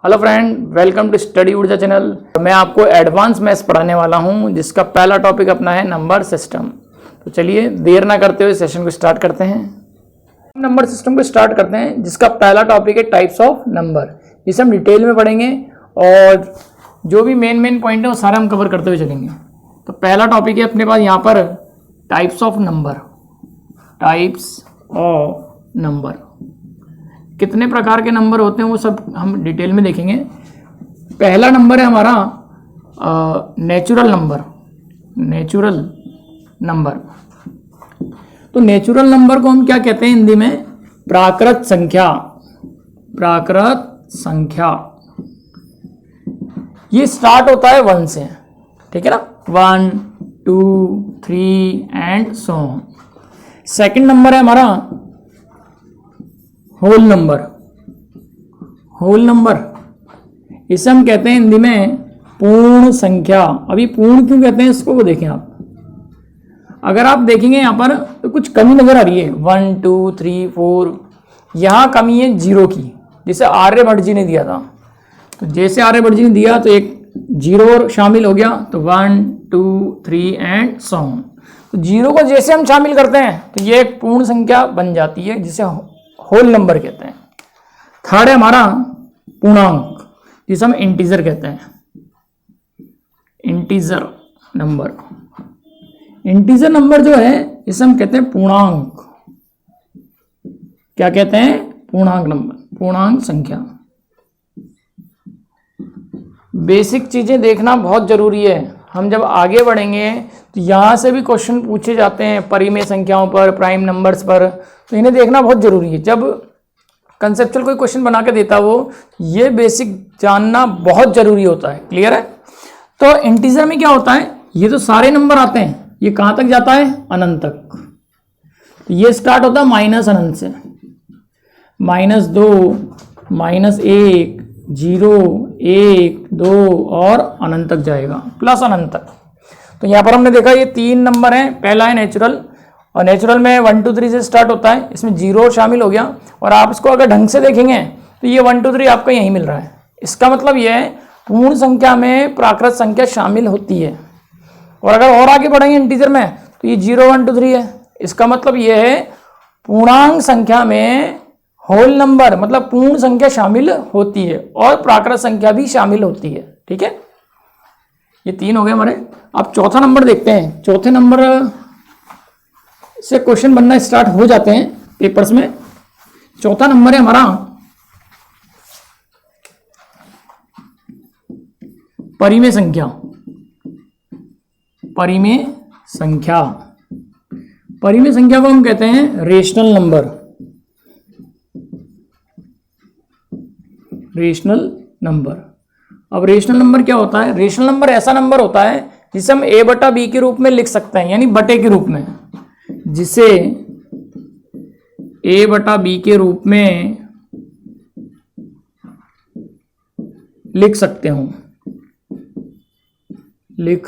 Hello friend, welcome to study Urja channel. मैं आपको advance maths पढ़ाने वाला हूं, जिसका पहला टॉपिक अपना है नंबर सिस्टम। तो चलिए देर ना करते हुए सेशन को स्टार्ट करते हैं। नंबर सिस्टम को स्टार्ट करते हैं, जिसका पहला टॉपिक है टाइप्स ऑफ नंबर। इसे हम डिटेल में पढ़ेंगे और जो भी मेन पॉइंट है वो सारा हम कवर करते हुए चलेंगे। तो पहला टॉपिक है अपने पास यहाँ पर types of number. Types of number, कितने प्रकार के नंबर होते हैं वो सब हम डिटेल में देखेंगे। पहला नंबर है हमारा नेचुरल नंबर। नेचुरल नंबर, तो नेचुरल नंबर को हम क्या कहते हैं हिंदी में? प्राकृत संख्या। प्राकृत संख्या, ये स्टार्ट होता है 1 से, ठीक है ना। 1, 2, 3 and so on. Second number है हमारा होल नंबर। होल नंबर, इसे हम कहते हैं हिंदी में पूर्ण संख्या। अभी पूर्ण क्यों कहते हैं इसको, वो देखें आप। अगर आप देखेंगे यहाँ पर तो कुछ कमी नजर आ रही है। 1, 2, 3, 4, यहाँ कमी है 0 की, जिसे आर्यभट्ट जी ने दिया था। तो जैसे आर्यभट्ट जी ने दिया तो एक 0 और शामिल हो गया, तो 1, 2, 3 एंड सो ऑन। तो 0 को जैसे हम शामिल करते हैं तो ये एक पूर्ण संख्या बन जाती है, जिसे होल नंबर कहते हैं। थर्ड है हमारा पूर्णांक, जिसे हम इंटीजर कहते हैं। इंटीजर नंबर, इंटीजर नंबर जो है इसे हम कहते हैं पूर्णांक। क्या कहते हैं? पूर्णांक नंबर, पूर्णांक संख्या। बेसिक चीजें देखना बहुत जरूरी है। हम जब आगे बढ़ेंगे तो यहां से भी क्वेश्चन पूछे जाते हैं परिमेय संख्याओं पर, प्राइम नंबर्स पर, तो इन्हें देखना बहुत जरूरी है। जब कंसेप्चुअल कोई क्वेश्चन बना के देता हो, ये बेसिक जानना बहुत जरूरी होता है। क्लियर है? तो इंटीजर में क्या होता है, ये तो सारे नंबर आते हैं, ये कहां तक जाता है? अनंत तक। तो ये स्टार्ट होता है माइनस अनंत से, -2, -1, 0, 1, 2 और अनंत तक जाएगा, प्लस अनंत तक। तो यहां पर हमने देखा ये 3 नंबर हैं। पहला है नेचुरल, और नेचुरल में 1, 2, 3 से स्टार्ट होता है, इसमें 0 शामिल हो गया। और आप इसको अगर ढंग से देखेंगे तो ये 1, 2, 3 आपको यहीं मिल रहा है। इसका मतलब ये है पूर्ण संख्या में प्राकृत संख्या शामिल होती है। और अगर और आगे बढ़ेंगे इंटीजर में तो ये 0, 1, 2, 3 है। इसका मतलब ये है पूर्णांक संख्या में होल नंबर मतलब पूर्ण संख्या शामिल होती है और प्राकृत संख्या भी शामिल होती है। ठीक है, ये 3 हो गए हमारे। अब चौथा नंबर देखते हैं। चौथे नंबर से क्वेश्चन बनना स्टार्ट हो जाते हैं पेपर्स में। चौथा नंबर है हमारा परिमेय संख्या। परिमेय संख्या, परिमेय संख्या को हम कहते हैं रेशनल नंबर। रेशनल नंबर, अब रेशनल नंबर क्या होता है? रेशनल नंबर ऐसा नंबर होता है जिसे हम a/b के रूप में लिख सकते हैं, यानी बटे के रूप में, जिसे a/b के रूप में लिख सकते हो। लिख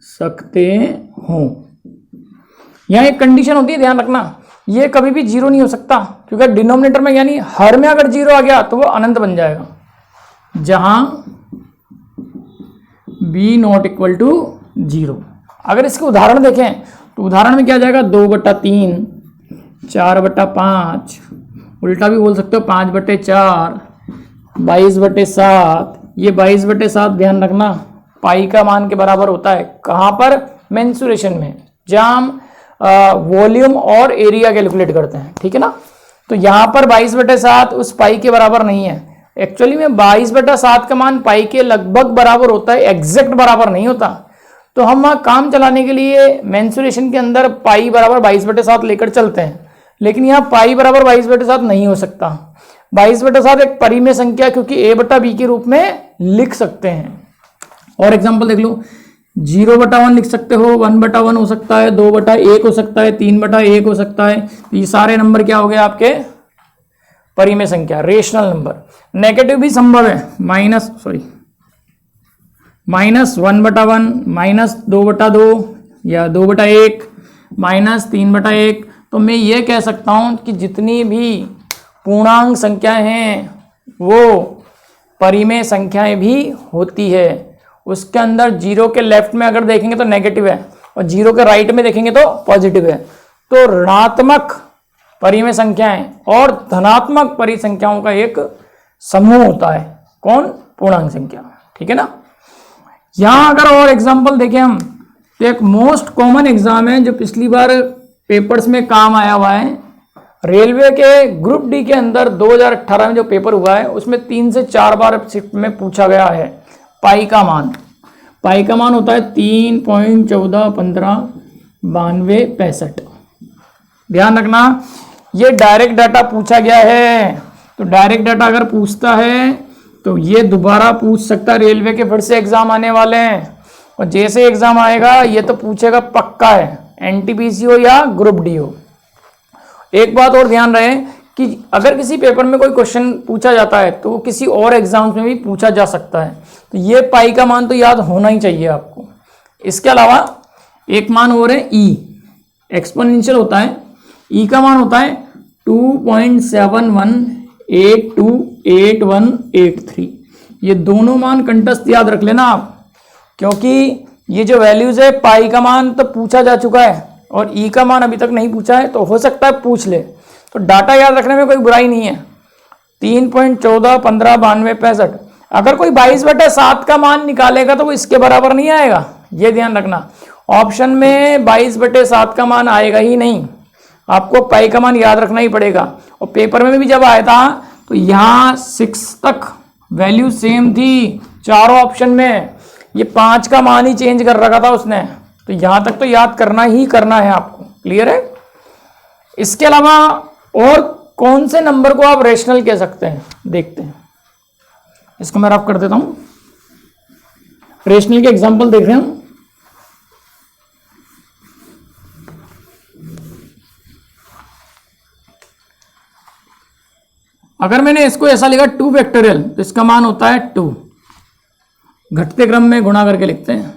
सकते हो। यहां एक कंडीशन होती है, ध्यान रखना, ये कभी भी 0 नहीं हो सकता, क्योंकि डिनोमिनेटर में यानी हर में अगर 0 आ गया तो वो अनंत बन जाएगा। जहां b ≠ 0। अगर इसके उदाहरण देखें तो उदाहरण में क्या आ जाएगा? 2/3, 4/5, उल्टा भी बोल सकते हो 5/4, 22/7। ये 22/7 ध्यान रखना पाई का मान के बराबर होता है। कहां पर? मेंसुरेशन में, जहां हम वॉल्यूम और एरिया कैलकुलेट करते हैं। ठीक है ना। तो यहां पर 22/7 उस पाई के बराबर नहीं है। एक्चुअली में 22/7 का मान पाई के लगभग बराबर होता है, एग्जैक्ट बराबर नहीं होता। तो हम काम चलाने के लिए मेंसुरेशन के अंदर पाई बराबर 22/7 लेकर चलते हैं, लेकिन यहाँ पाई बराबर 22/7 नहीं हो सकता। 22/7 एक परिमेय संख्या, क्योंकि a/b के रूप में लिख सकते हैं। और एग्जाम्पल देख लो, 0/1 लिख सकते हो, 1/1 हो सकता है, 2/1 हो सकता है, 3/1 हो सकता है। ये सारे नंबर क्या हो गए आपके? परिमेय संख्या, रेशनल नंबर। नेगेटिव भी संभव है, -1/1, -2/2 या 2/1, -3/1। तो मैं ये कह सकता हूं कि जितनी भी पूर्णांक संख्याएं हैं वो परिमेय संख्याएं भी होती है। उसके अंदर जीरो के लेफ्ट में अगर देखेंगे तो नेगेटिव है और जीरो के राइट में देखेंगे तो पॉजिटिव है। तो ऋणात्मक परिमेय संख्याएं और धनात्मक परिसंख्याओं का एक समूह होता है। कौन? पूर्णांक संख्या। ठीक है ना। यहां अगर और एग्जांपल देखें हम तो एक मोस्ट कॉमन एग्जाम है जो पिछली बार पेपर्स में काम आया हुआ है। रेलवे के ग्रुप डी के अंदर 2018 में जो पेपर हुआ है उसमें 3 से 4 बार शिफ्ट में पूछा गया है पाई का मान। पाई का मान होता है 3.14159265। ध्यान रखना ये डायरेक्ट डाटा पूछा गया है। तो डायरेक्ट डाटा अगर पूछता है तो ये दोबारा पूछ सकता है। रेलवे के फिर से एग्जाम आने वाले हैं और जैसे एग्जाम आएगा ये तो पूछेगा पक्का है, एनटीपीसी हो या ग्रुप डी हो। एक बात और ध्यान रहे कि अगर किसी पेपर में कोई क्वेश्चन पूछा जाता है तो वो किसी और एग्जाम्स में भी पूछा जा सकता है। तो ये पाई का मान तो याद होना ही चाहिए आपको। इसके अलावा एक मान और है ई, एक्सपोनेंशियल होता है। ई का मान होता है 2.71828183। ये दोनों मान कंटस्ट याद रख लेना आप, क्योंकि ये जो वैल्यूज है पाई का मान तो पूछा जा चुका है और ई का मान अभी तक नहीं पूछा है, तो हो सकता है पूछ ले। तो डाटा याद रखने में कोई बुराई नहीं है। 3.14159265। अगर कोई 22/7 का मान निकालेगा तो वो इसके बराबर नहीं आएगा, ये ध्यान रखना। ऑप्शन में 22/7 का मान आएगा ही नहीं, आपको पाई का मान याद रखना ही पड़ेगा। और पेपर में भी जब आया था तो यहाँ 6 तक वैल्यू सेम थी चारों ऑप्शन में, ये 5 का मान ही चेंज कर रखा था उसने। तो यहां तक तो याद करना ही करना है आपको। क्लियर है। इसके अलावा और कौन से नंबर को आप रेशनल कह सकते हैं, देखते हैं। इसको मैं रफ कर देता हूं। रेशनल के एग्जांपल देख रहे हैं हम। अगर मैंने इसको ऐसा लिखा 2 फैक्टोरियल तो इसका मान होता है 2, घटते क्रम में गुणा करके लिखते हैं।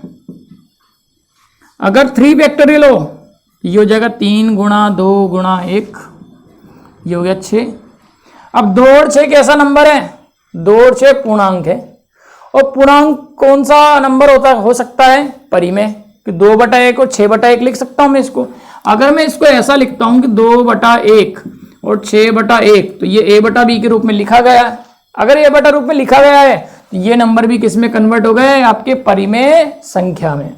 अगर 3 फैक्टोरियल हो ये हो जाएगा 3 गुणा 2 गुणा 1, ये हो गया 6। अब 2 और 6 कैसा नंबर है? 2 और 6 पूर्णांक है। और पूर्णांक कौन सा नंबर हो सकता है? परिमेय, कि 2/1 और 6/1 लिख सकता हूं मैं इसको। अगर मैं इसको ऐसा लिखता हूं कि 2/1 और 6/1 तो ये a/b के रूप में लिखा गया है। अगर a/, रूप में लिखा गया है तो ये नंबर भी किस में कन्वर्ट हो गए? आपके परिमेय संख्या में।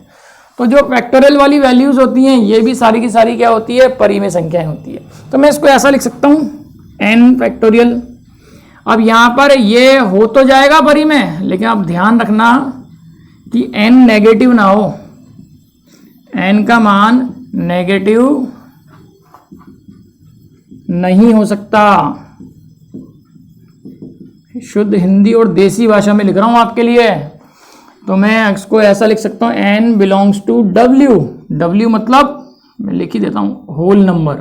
तो जो फैक्टोरियल वाली वैल्यूज होती हैं ये भी सारी की सारी क्या होती है? परिमेय संख्याएं होती है। तो मैं इसको ऐसा लिख सकता हूं n फैक्टोरियल। अब यहां पर ये हो तो जाएगा परिमेय, लेकिन आप ध्यान रखना कि n नेगेटिव ना हो। n का मान नेगेटिव नहीं हो सकता। शुद्ध हिंदी और देसी भाषा में लिख रहा हूं आपके लिए। तो मैं इसको ऐसा लिख सकता हूं n belongs to w। w मतलब मैं लिख ही देता हूं होल नंबर।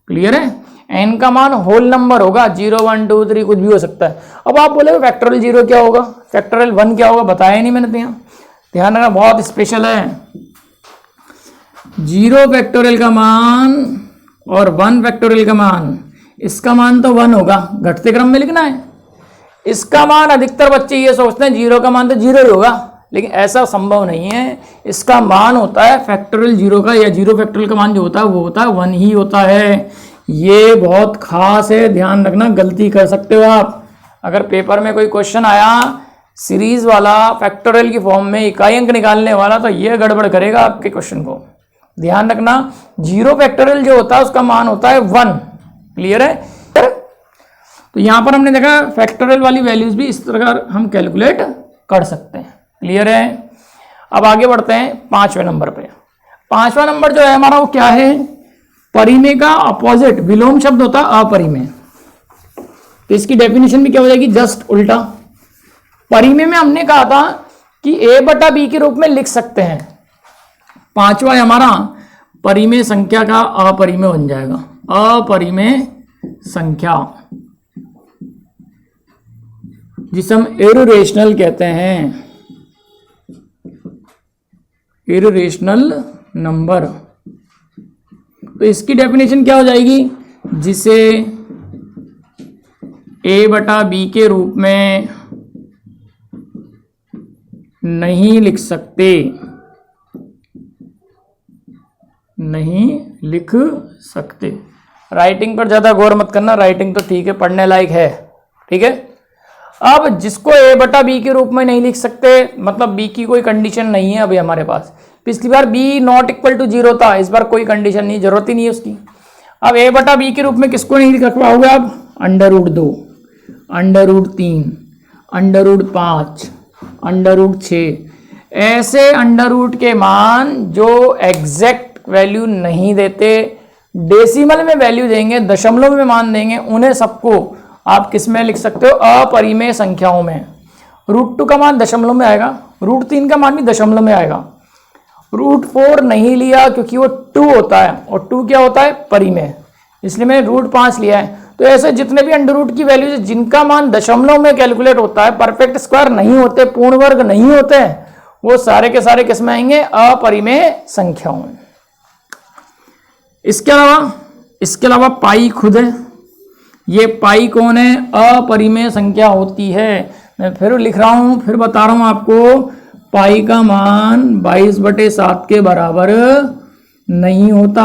क्लियर है। n का मान होल नंबर होगा, 0 1 2 3 कुछ भी हो सकता है। अब आप बोले फैक्टोरियल 0 क्या होगा, फैक्टोरियल 1 क्या होगा? बताया ही नहीं मैंने। तो यहाँ ध्यान रखना, बहुत स्पेशल है। 0 फैक्टोरियल का मान और 1 फैक्टोरियल का मान, इसका मान तो 1 होगा, घटते क्रम में लिखना है। इसका मान अधिकतर बच्चे ये सोचते हैं 0 का मान तो 0 ही होगा, लेकिन ऐसा संभव नहीं है। इसका मान होता है फैक्टोरियल 0 का, या 0 फैक्टोरियल का मान जो होता है वो होता है 1 ही होता है। ये बहुत खास है, ध्यान रखना, गलती कर सकते हो आप। अगर पेपर में कोई क्वेश्चन आया सीरीज वाला फैक्टोरियल की फॉर्म में इकाई अंक निकालने वाला, तो ये गड़बड़ करेगा आपके क्वेश्चन को। ध्यान रखना 0 फैक्टोरियल जो होता है उसका मान होता है 1। क्लियर है। तो यहां पर हमने देखा फैक्टोरियल वाली वैल्यूज भी इस तरह हम कैलकुलेट कर सकते हैं। क्लियर है। अब आगे बढ़ते हैं 5वें नंबर पे। 5वां नंबर जो है हमारा वो क्या है? परिमेय का अपोजिट विलोम शब्द होता है अपरिमेय। तो इसकी डेफिनेशन भी क्या हो जाएगी? जस्ट उल्टा। परिमेय में हमने कहा था कि a/b के रूप में लिख सकते हैं। 5वां है हमारा परिमेय संख्या का अपरिमेय बन जाएगा। अपरिमेय संख्या जिसे हम इर्रेशनल कहते हैं, इर्रेशनल नंबर। तो इसकी डेफिनेशन क्या हो जाएगी? जिसे ए बटा बी के रूप में नहीं लिख सकते, नहीं लिख सकते। राइटिंग पर ज्यादा गौर मत करना, राइटिंग तो ठीक है, पढ़ने लायक है, ठीक है। अब जिसको ए बटा बी के रूप में नहीं लिख सकते, मतलब बी की कोई कंडीशन नहीं है अभी हमारे पास। पिछली बार बी नॉट इक्वल टू 0 था, इस बार कोई कंडीशन नहीं, जरूरत ही नहीं है उसकी। अब ए बटा बी के रूप में किसको नहीं लिख पाओगे आप? √2, √3, √5, √6, ऐसे अंडर के मान जो एग्जैक्ट वैल्यू नहीं देते, डेसिमल में वैल्यू देंगे, दशमलव में मान देंगे, उन्हें सबको आप किस में लिख सकते हो? अपरिमेय संख्याओं में। √2 का मान दशमलव में आएगा, √3 का मान भी दशमलव में आएगा। √4 नहीं लिया क्योंकि वो 2 होता है, और 2 क्या होता है? परिमेय, इसलिए मैंने √5 लिया है। तो ऐसे जितने भी अंडर की वैल्यूज जिनका मान दशमलव में कैलकुलेट होता है, परफेक्ट स्क्वायर नहीं होते, पूर्ण वर्ग नहीं होते, वो सारे के सारे किस में आएंगे? अपरिमेय संख्याओं में। इसके अलावा पाई खुद है, ये पाई कौन है? अपरिमेय संख्या होती है। मैं फिर लिख रहा हूं, फिर बता रहा हूं आपको, पाई का मान 22/7 के बराबर नहीं होता,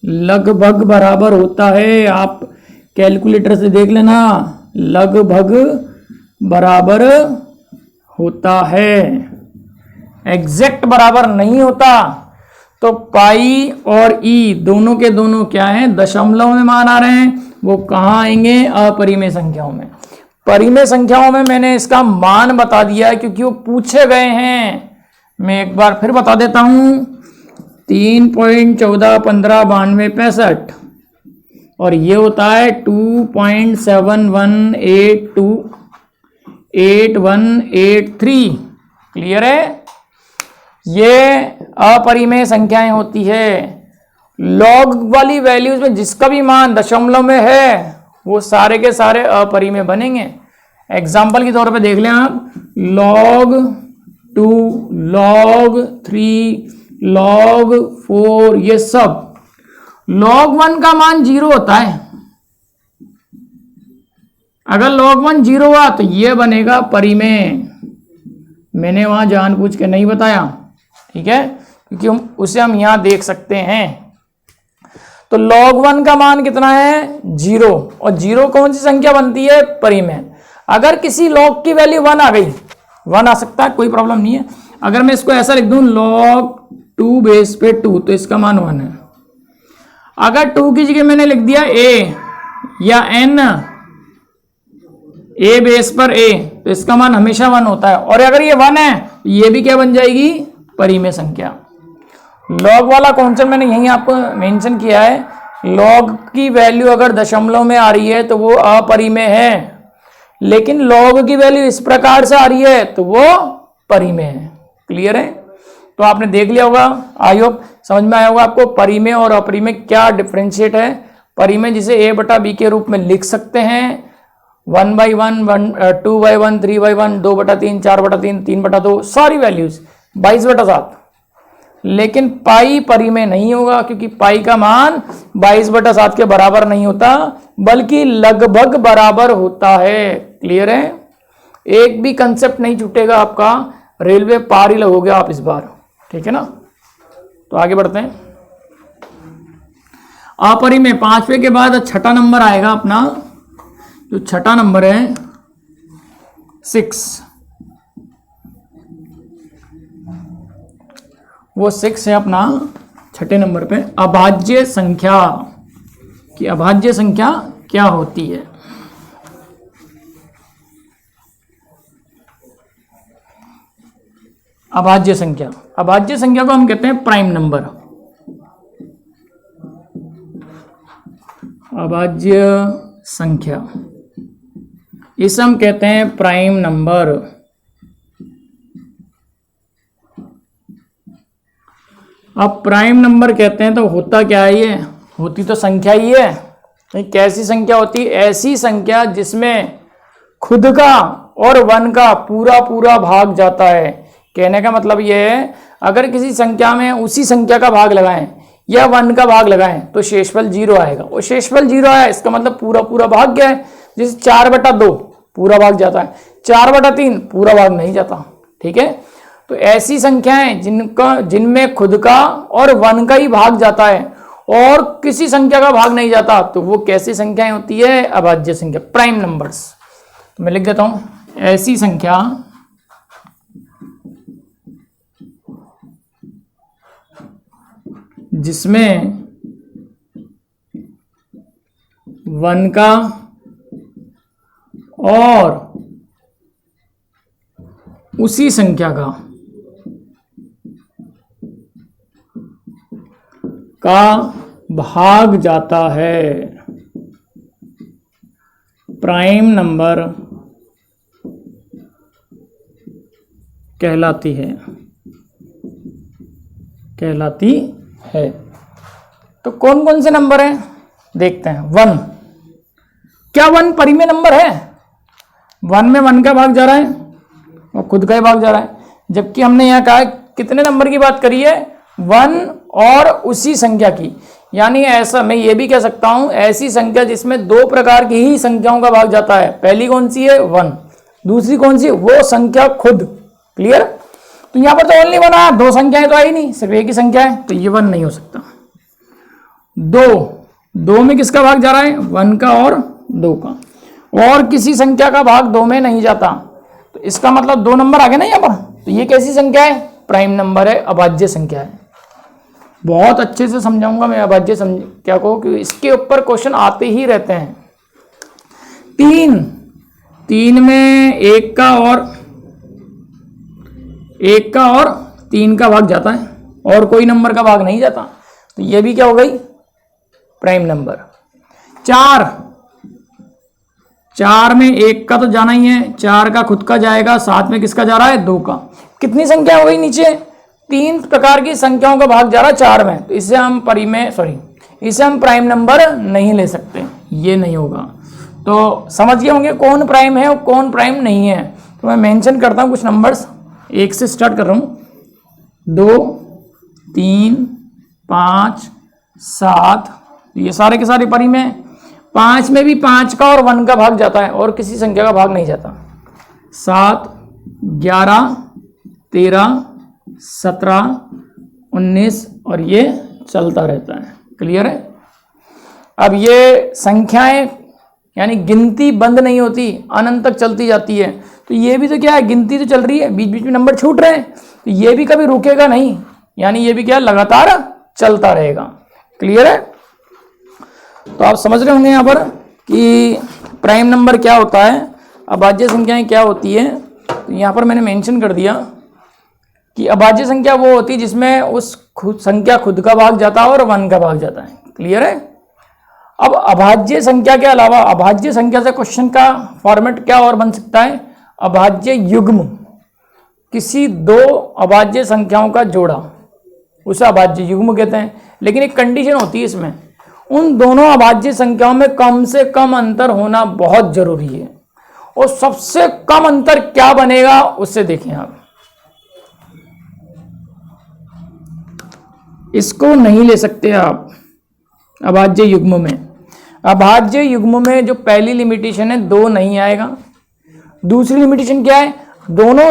लगभग बराबर होता है। आप कैलकुलेटर से देख लेना, लगभग बराबर होता है, एग्जैक्ट बराबर नहीं होता। तो पाई और ई दोनों के दोनों क्या हैं? दशमलव में मान आ रहे हैं। वो कहाँ आएंगे? अपरिमेय संख्याओं में। परिमेय संख्याओं में मैंने इसका मान बता दिया है क्योंकि वो पूछे गए हैं। मैं एक बार फिर बता देता हूं, 3.14159265, और ये होता है 2.71828183। क्लियर है? ये अपरिमेय संख्याएं होती है। लॉग वाली वैल्यूज में जिसका भी मान दशमलव में है, वो सारे के सारे अपरिमेय बनेंगे। एग्जाम्पल के तौर पे देख लें आप, log 2, log 3, log 4, ये सब। log 1 का मान 0 होता है, अगर log 1 0 हुआ तो ये बनेगा परिमेय। मैंने वहां जानबूझ के नहीं बताया, ठीक है, क्योंकि उसे हम यहां देख सकते हैं। तो log 1 का मान कितना है? 0, और 0 कौन सी संख्या बनती है? परिमेय। अगर किसी log की वैल्यू 1 आ गई, 1 आ सकता है, कोई प्रॉब्लम नहीं है। अगर मैं इसको ऐसा लिख दूं log 2 बेस पे 2, तो इसका मान 1 है। अगर 2 की जगह मैंने लिख दिया a या n, a बेस पर a, तो इसका मान हमेशा 1 होता है। और अगर ये 1 है, ये भी क्या बन जाएगी? परिमेय संख्या। लॉग वाला कॉन्सेप्ट मैंने यहीं आपको मेंशन किया है। लॉग की वैल्यू अगर दशमलव में आ रही है तो वो अपरिमेय है, लेकिन लॉग की वैल्यू इस प्रकार से आ रही है तो वो परिमेय है। क्लियर है? तो आपने देख लिया होगा, आई होप समझ में आया होगा आपको परिमेय और अपरिमेय क्या डिफरेंशिएट है। परिमेय जिसे a बटा b के रूप में लिख सकते हैं, 1/1, 2/1, 3/1, 2/3, 4/3, 3/2, सारी वैल्यूज 22/7। लेकिन पाई परिमेय नहीं होगा क्योंकि पाई का मान 22/7 के बराबर नहीं होता, बल्कि लगभग बराबर होता है। क्लियर है? एक भी कंसेप्ट नहीं छूटेगा आपका, रेलवे पार ही लगोगे आप इस बार, ठीक है ना। तो आगे बढ़ते हैं। अपरिमेय 5वें के बाद छठा नंबर आएगा अपना, जो छठा नंबर है 6, वो 6 है अपना छठे नंबर पे। अभाज्य संख्या की अभाज्य संख्या क्या होती है? अभाज्य संख्या, अभाज्य संख्या को हम कहते हैं प्राइम नंबर। अभाज्य संख्या, इसे हम कहते हैं प्राइम नंबर। अब प्राइम नंबर कहते हैं तो होता क्या है? ये होती तो संख्या ही है। तो कैसी संख्या होती है? ऐसी संख्या जिसमें खुद का और 1 का पूरा पूरा भाग जाता है। कहने का मतलब ये है, अगर किसी संख्या में उसी संख्या का भाग लगाएं या 1 का भाग लगाएं तो शेषफल 0 आएगा, और शेषफल 0 आया इसका मतलब पूरा पूरा भाग गया है। जैसे 4/2 पूरा भाग जाता है, 4/3 पूरा भाग नहीं जाता। ठीक है, तो ऐसी संख्याएं जिनमें खुद का और 1 का ही भाग जाता है और किसी संख्या का भाग नहीं जाता, तो वो कैसी संख्याएं होती है? अभाज्य संख्या, प्राइम नंबर्स। तो मैं लिख देता हूं, ऐसी संख्या जिसमें 1 का और उसी संख्या का भाग जाता है, प्राइम नंबर कहलाती है। तो कौन कौन से नंबर हैं देखते हैं। 1, क्या 1 परिमेय नंबर है? 1 में 1 का भाग जा रहा है और खुद का ही भाग जा रहा है, जबकि हमने यहाँ कहा कितने नंबर की बात करी है? 1 और उसी संख्या की। यानी ऐसा मैं ये भी कह सकता हूं, ऐसी संख्या जिसमें 2 प्रकार की ही संख्याओं का भाग जाता है। पहली कौन सी है? 1। दूसरी कौन सी? वो संख्या खुद। क्लियर? तो यहां पर तो ओनली 1 आया, 2 संख्याएं तो आई नहीं, सिर्फ एक ही संख्या है, तो ये 1 नहीं हो सकता। 2 में किसका भाग जा रहा है? 1 का और 2 का, और किसी संख्या का भाग 2 में नहीं जाता, तो इसका मतलब 2 नंबर आ गए ना यहाँ पर। तो ये कैसी संख्या है? प्राइम नंबर है, अभाज्य संख्या है। बहुत अच्छे से समझाऊंगा मैं अभाज्य संख्या को, कि इसके ऊपर क्वेश्चन आते ही रहते हैं। 3 में 1 का और 3 का भाग जाता है और कोई नंबर का भाग नहीं जाता, तो ये भी क्या हो गई? Prime number. 4 में 1 का तो जाना ही है, 4 का खुद का जाएगा, साथ में किसका जा रहा है? 2 का। कितनी संख्या हो गई नीचे? 3 प्रकार की संख्याओं का भाग जा रहा है 4 में, तो इसे हम प्राइम नंबर नहीं ले सकते, ये नहीं होगा। तो समझ गए होंगे कौन प्राइम है और कौन प्राइम नहीं है। तो मैं मेंशन करता हूं कुछ नंबर्स, 1 से स्टार्ट कर रहा हूं। 2, 3, 5, 7, ये सारे के सारे परिमेय हैं। 5 में भी 5 का और 1 का भाग जाता है और किसी संख्या का भाग नहीं जाता। 7, 11, 13, 17, 19 और ये चलता रहता है। क्लियर है? अब ये संख्याएं यानी गिनती बंद नहीं होती, अनंत तक चलती जाती है। तो ये भी तो क्या है? गिनती तो चल रही है, बीच बीच में नंबर छूट रहे हैं, तो ये भी कभी रुकेगा नहीं, यानी ये भी क्या लगातार चलता रहेगा। क्लियर है? तो आप समझ रहे होंगे यहाँ पर कि प्राइम नंबर क्या होता है, अभाज्य संख्याएं क्या होती है। तो यहाँ पर मैंने मेंशन कर दिया कि अभाज्य संख्या वो होती है जिसमें उस संख्या खुद का भाग जाता है और 1 का भाग जाता है। क्लियर है? अब अभाज्य संख्या के अलावा अभाज्य संख्या से क्वेश्चन का फॉर्मेट क्या और बन सकता है? अभाज्य युग्म, किसी 2 अभाज्य संख्याओं का जोड़ा, उसे अभाज्य युग्म कहते हैं। लेकिन एक कंडीशन होती है इसमें, उन दोनों अभाज्य संख्याओं में कम से कम अंतर होना बहुत जरूरी है। और सबसे कम अंतर क्या बनेगा उससे देखें आप। इसको नहीं ले सकते आप अभाज्य युग्म में। अभाज्य युग्म में जो पहली लिमिटेशन है 2 नहीं आएगा। दूसरी लिमिटेशन क्या है? दोनों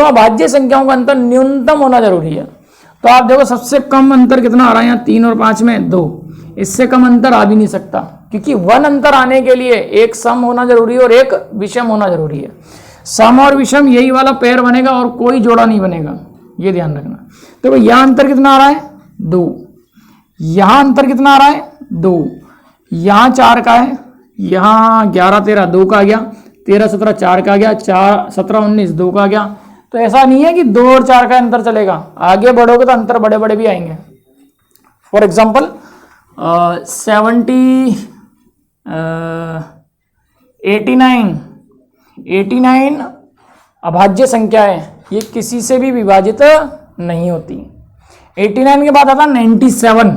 अभाज्य संख्याओं का अंतर न्यूनतम होना जरूरी है। तो आप देखो सबसे कम अंतर कितना आ रहा है यहाँ? 3 और 5 में 2, इससे कम अंतर आ भी नहीं सकता, क्योंकि 1 अंतर आने के लिए एक सम होना जरूरी है और एक विषम होना जरूरी है। सम और विषम यही वाला पेयर बनेगा और कोई जोड़ा नहीं बनेगा, ये ध्यान रखना। तो यहाँ अंतर कितना आ रहा है? 2। यहाँ अंतर कितना आ रहा है? 2। यहाँ 4 का है, यहाँ 11, 13 2 का आ गया, 13, 17 4 का आ गया, 4, 17, 19 2 का आ गया। तो ऐसा नहीं है कि 2 और 4 का अंतर चलेगा, आगे बढ़ोगे तो अंतर बड़े बड़े भी आएंगे। फॉर एग्जाम्पल 89 अभाज्य संख्या है, ये किसी से भी विभाजित नहीं होती। 89 के बाद आता 97,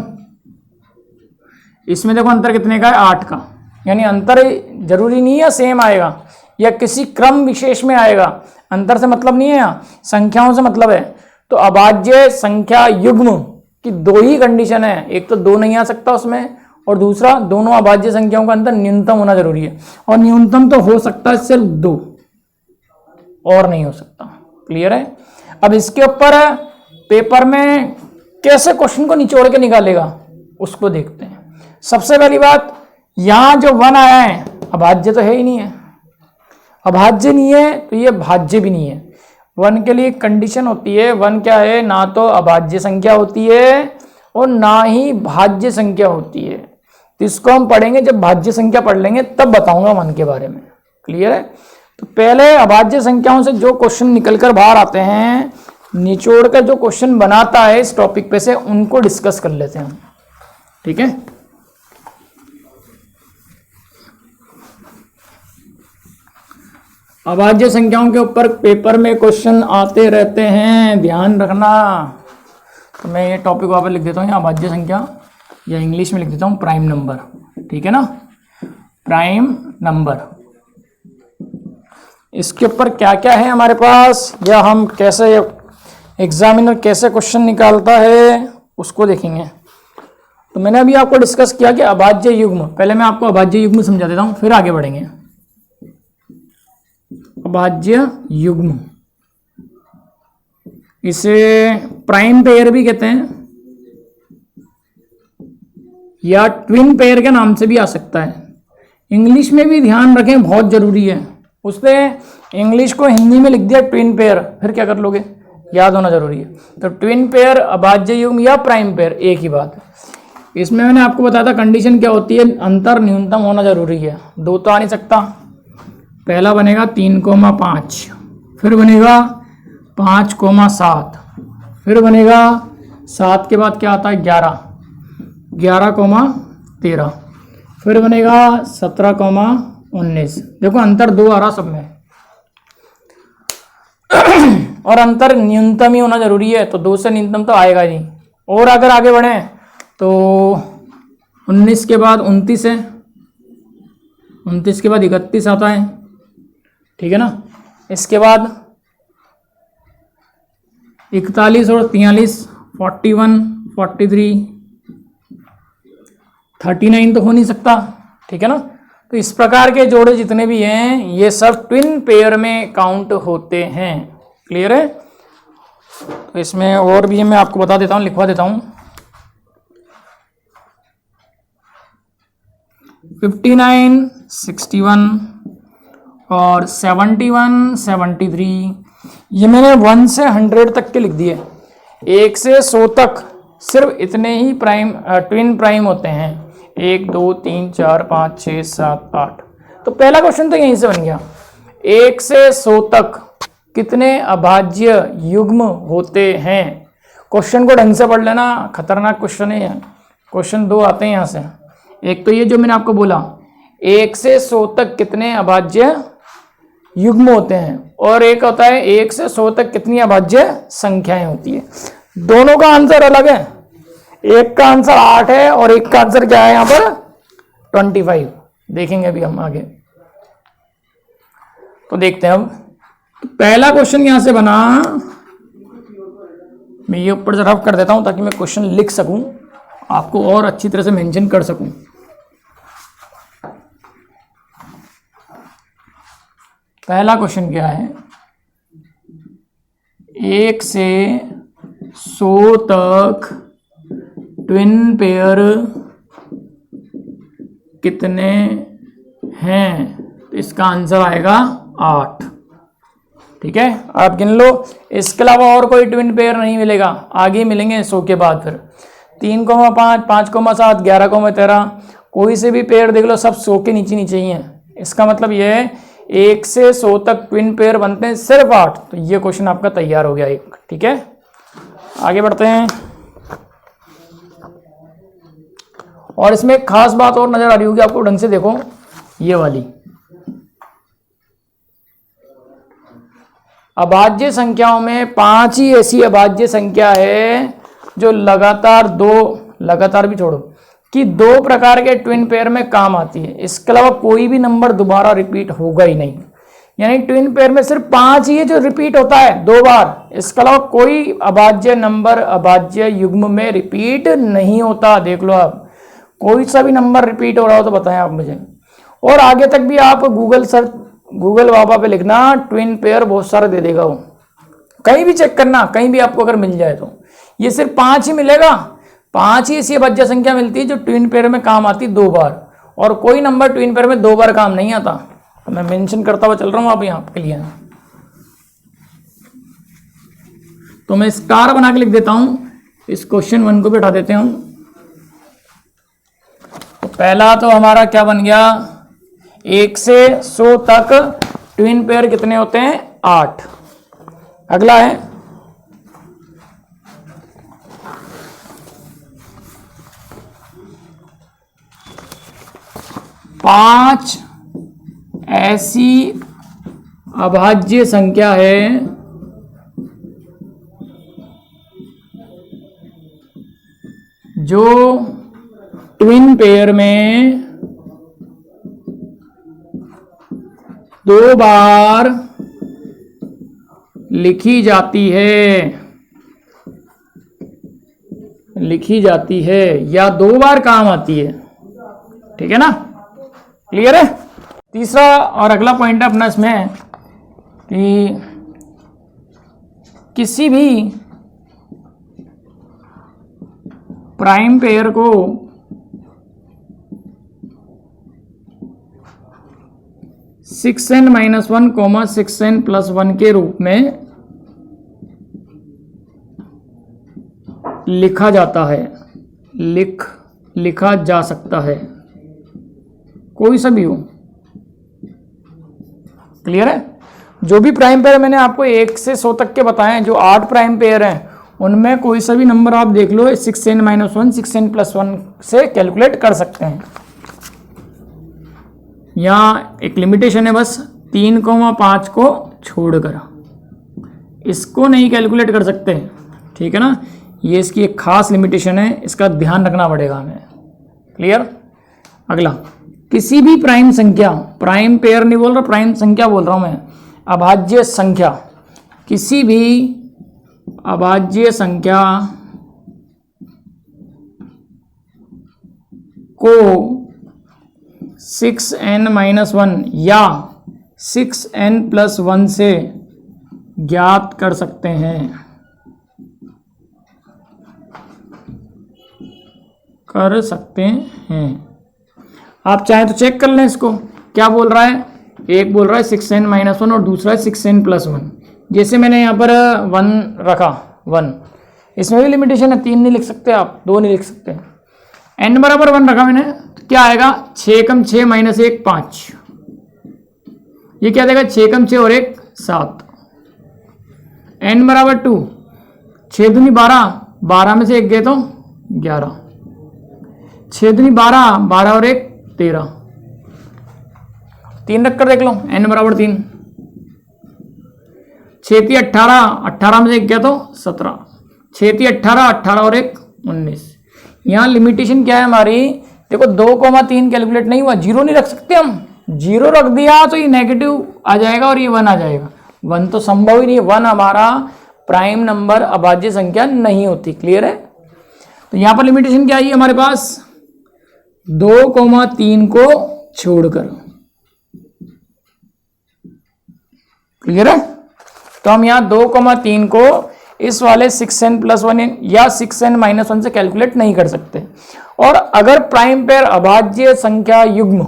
इसमें देखो अंतर कितने का है? 8 का। यानी अंतर जरूरी नहीं है सेम आएगा या किसी क्रम विशेष में आएगा, अंतर से मतलब नहीं है, यहाँ संख्याओं से मतलब है। तो अभाज्य संख्या युग्म की 2 ही कंडीशन है, एक तो 2 नहीं आ सकता उसमें, और दूसरा दोनों अभाज्य संख्याओं का अंतर न्यूनतम होना जरूरी है, और न्यूनतम तो हो सकता है सिर्फ 2 और नहीं हो सकता। क्लियर है। अब इसके ऊपर पेपर में कैसे क्वेश्चन को निचोड़ के निकालेगा उसको देखते हैं। सबसे पहली बात, यहां जो 1 आया है अभाज्य तो है ही नहीं है, अभाज्य नहीं है तो ये भाज्य भी नहीं है। 1 के लिए कंडीशन होती है, 1 क्या है, ना तो अभाज्य संख्या होती है और ना ही भाज्य संख्या होती है। तो इसको हम पढ़ेंगे, जब भाज्य संख्या पढ़ लेंगे तब बताऊंगा 1 के बारे में। क्लियर है। तो पहले अभाज्य संख्याओं से जो क्वेश्चन निकलकर बाहर आते हैं, निचोड़ कर जो क्वेश्चन बनाता है इस टॉपिक पे से, उनको डिस्कस कर लेते हैं हम। ठीक है। अभाज्य संख्याओं के ऊपर पेपर में क्वेश्चन आते रहते हैं, ध्यान रखना। तो मैं ये टॉपिक वापस लिख देता हूँ, यहाँ अभाज्य संख्या, या इंग्लिश में लिख देता हूँ प्राइम नंबर। ठीक है ना, प्राइम नंबर। इसके ऊपर क्या क्या है हमारे पास, या हम कैसे एग्जामिनर कैसे क्वेश्चन निकालता है उसको देखेंगे। तो मैंने अभी आपको डिस्कस किया कि अभाज्य युग्म, पहले मैं आपको अभाज्य युग्म समझा देता हूँ, फिर आगे बढ़ेंगे। अभाज्य युग्म, इसे प्राइम पेयर भी कहते हैं या ट्विन पेयर के नाम से भी आ सकता है। इंग्लिश में भी ध्यान रखें, बहुत जरूरी है। उसने इंग्लिश को हिंदी में लिख दिया ट्विन पेयर, फिर क्या कर लोगे, याद होना जरूरी है। तो ट्विन पेयर, अभाज्य युग्म या प्राइम पेयर, एक ही बात है। इसमें मैंने आपको बताया था कंडीशन क्या होती है, अंतर न्यूनतम होना जरूरी है। 2 तो आ नहीं सकता। पहला बनेगा 3,5, फिर बनेगा 5,7, फिर बनेगा 7 के बाद क्या आता है 11,13, फिर बनेगा 17,19। देखो अंतर 2 आ रहा सब में, और अंतर न्यूनतम ही होना जरूरी है, तो 2 से न्यूनतम तो आएगा नहीं। और अगर आगे बढ़े तो 19 के बाद 29 है, 29 के बाद 31 आता है। ठीक है ना। इसके बाद 41 और 43, 41, 43, 39 तो हो नहीं सकता। ठीक है ना। तो इस प्रकार के जोड़े जितने भी हैं ये सब ट्विन पेयर में काउंट होते हैं। क्लियर है। तो इसमें और भी मैं आपको बता देता हूं, लिखवा देता हूं। 59, 61 और 71, 73, ये मैंने 1 से 100 तक के लिख दिए। 1 से 100 तक सिर्फ इतने ही प्राइम ट्विन प्राइम होते हैं। 1, 2, 3, 4, 5, 6, 7, 8। तो पहला क्वेश्चन तो यहीं से बन गया। 1 से 100 तक कितने अभाज्य युग्म होते हैं। क्वेश्चन को ढंग से पढ़ लेना, खतरनाक क्वेश्चन है। क्वेश्चन 2 आते हैं यहाँ से। एक तो ये जो मैंने आपको बोला 1 से 100 तक कितने अभाज्य युग्म होते हैं, और एक होता है 1 से 100 तक कितनी अभाज्य संख्याएं होती है। दोनों का आंसर अलग है। एक का आंसर 8 है और एक का आंसर क्या है यहां पर 25। देखेंगे अभी हम आगे। तो देखते हैं अब। तो पहला क्वेश्चन यहां से बना, मैं ये ऊपर से रफ कर देता हूं ताकि मैं क्वेश्चन लिख सकूं, आपको और अच्छी तरह से मेंशन कर सकूं। पहला क्वेश्चन क्या है, 1 से 100 तक ट्विन पेयर कितने हैं। तो इसका आंसर आएगा 8। ठीक है, आप गिन लो। इसके अलावा और कोई ट्विन पेयर नहीं मिलेगा, आगे मिलेंगे 100 के बाद। फिर 3,5, 5,7, 11,13, कोई से भी पेयर देख लो, सब 100 के नीचे नीचे ही हैं। इसका मतलब यह है 1 से 100 तक ट्विन पेयर बनते हैं सिर्फ 8। तो ये क्वेश्चन आपका तैयार हो गया एक। ठीक है, आगे बढ़ते हैं। और इसमें एक खास बात और नजर आ रही होगी आपको, ढंग से देखो, ये वाली अभाज्य संख्याओं में 5 ही ऐसी अभाज्य संख्या है जो लगातार भी छोड़ो कि 2 प्रकार के ट्विन पेयर में काम आती है। इसके अलावा कोई भी नंबर दोबारा रिपीट होगा ही नहीं। यानी ट्विन पेयर में सिर्फ 5 ही है जो रिपीट होता है 2 बार। इसके अलावा कोई अभाज्य नंबर अभाज्य युग्म में रिपीट नहीं होता। देख लो आप, कोई सा भी नंबर रिपीट हो रहा हो तो बताएं आप मुझे। और आगे तक भी आप गूगल बाबा पे लिखना, ट्विन पेयर बहुत सारे दे देगा वो, कहीं भी चेक करना, कहीं भी आपको अगर मिल जाए तो। ये सिर्फ 5 ही मिलेगा, 5 ही ऐसी अभाज्य संख्या मिलती है जो ट्विन पेयर में काम आती 2 बार, और कोई नंबर ट्विन पेयर में 2 बार काम नहीं आता। तो मैं मेंशन करता हुआ चल रहा हूँ आप यहाँ के लिए। तो मैं स्टार बना के लिख देता हूँ, इस क्वेश्चन 1 को भी उठा देते हैं। तो पहला तो हमारा क्या बन गया, 1 से 100 तक ट्विन पेयर कितने होते हैं, 8। अगला है 5 ऐसी अभाज्य संख्या है जो ट्विन पेयर में 2 बार लिखी जाती है या 2 बार काम आती है। ठीक है ना, क्लियर है। तीसरा और अगला पॉइंट अपना इसमें कि किसी भी प्राइम पेयर को सिक्स एन माइनस 1 6n+1 के रूप में लिखा जाता है, लिखा जा सकता है, कोई सा भी हो। क्लियर है। जो भी प्राइम पेयर मैंने आपको 1 से 100 तक के बताए हैं, जो 8 प्राइम पेयर हैं, उनमें कोई सा भी नंबर आप देख लो 6n-1 6n+1 से कैलकुलेट कर सकते हैं। यहाँ एक लिमिटेशन है बस 3,5 को छोड़कर, इसको नहीं कैलकुलेट कर सकते। ठीक है ना, ये इसकी एक खास लिमिटेशन है, इसका ध्यान रखना पड़ेगा हमें। क्लियर। अगला, किसी भी प्राइम संख्या, प्राइम पेयर नहीं बोल रहा, प्राइम संख्या बोल रहा हूं मैं, अभाज्य संख्या, किसी भी अभाज्य संख्या को 6n-1 या 6n+1 से ज्ञात कर सकते हैं, आप चाहे तो चेक कर लें इसको, क्या बोल रहा है, एक बोल रहा है 6n-1 और दूसरा है 6n+1। जैसे मैंने यहाँ पर 1 रखा, 1, इसमें भी लिमिटेशन है, 3 नहीं लिख सकते आप, 2 नहीं लिख सकते। n बराबर 1 रखा मैंने, तो क्या आएगा, 6 कम 6 माइनस 1 5, ये क्या देगा, 6 कम 6 और 1 7। n बराबर 2, 6 दूनी 12, 12 में से 1 गए तो 11, 6 दूनी 12, 12 और 1 13, 3 रख कर देख लो, n बराबर 3, 6 × 18, 18 में से 1 गया तो 17, 6 × 18, 18 और 1 19। यहाँ लिमिटेशन क्या है हमारी, देखो 2,3 कैलकुलेट नहीं हुआ, 0 नहीं रख सकते हम, 0 रख दिया तो ये नेगेटिव आ जाएगा और ये 1 आ जाएगा, 1 तो संभव ही नहीं है, 1 हमारा प्राइम नंबर अभाज्य संख्या नहीं होती। क्लियर है। तो यहाँ पर लिमिटेशन क्या आई हमारे पास, 2,3 को छोड़कर। क्लियर है। तो हम यहाँ 2,3 को इस वाले 6n+1 या 6n-1 से कैलकुलेट नहीं कर सकते। और अगर प्राइम पेयर अभाज्य संख्या युग्म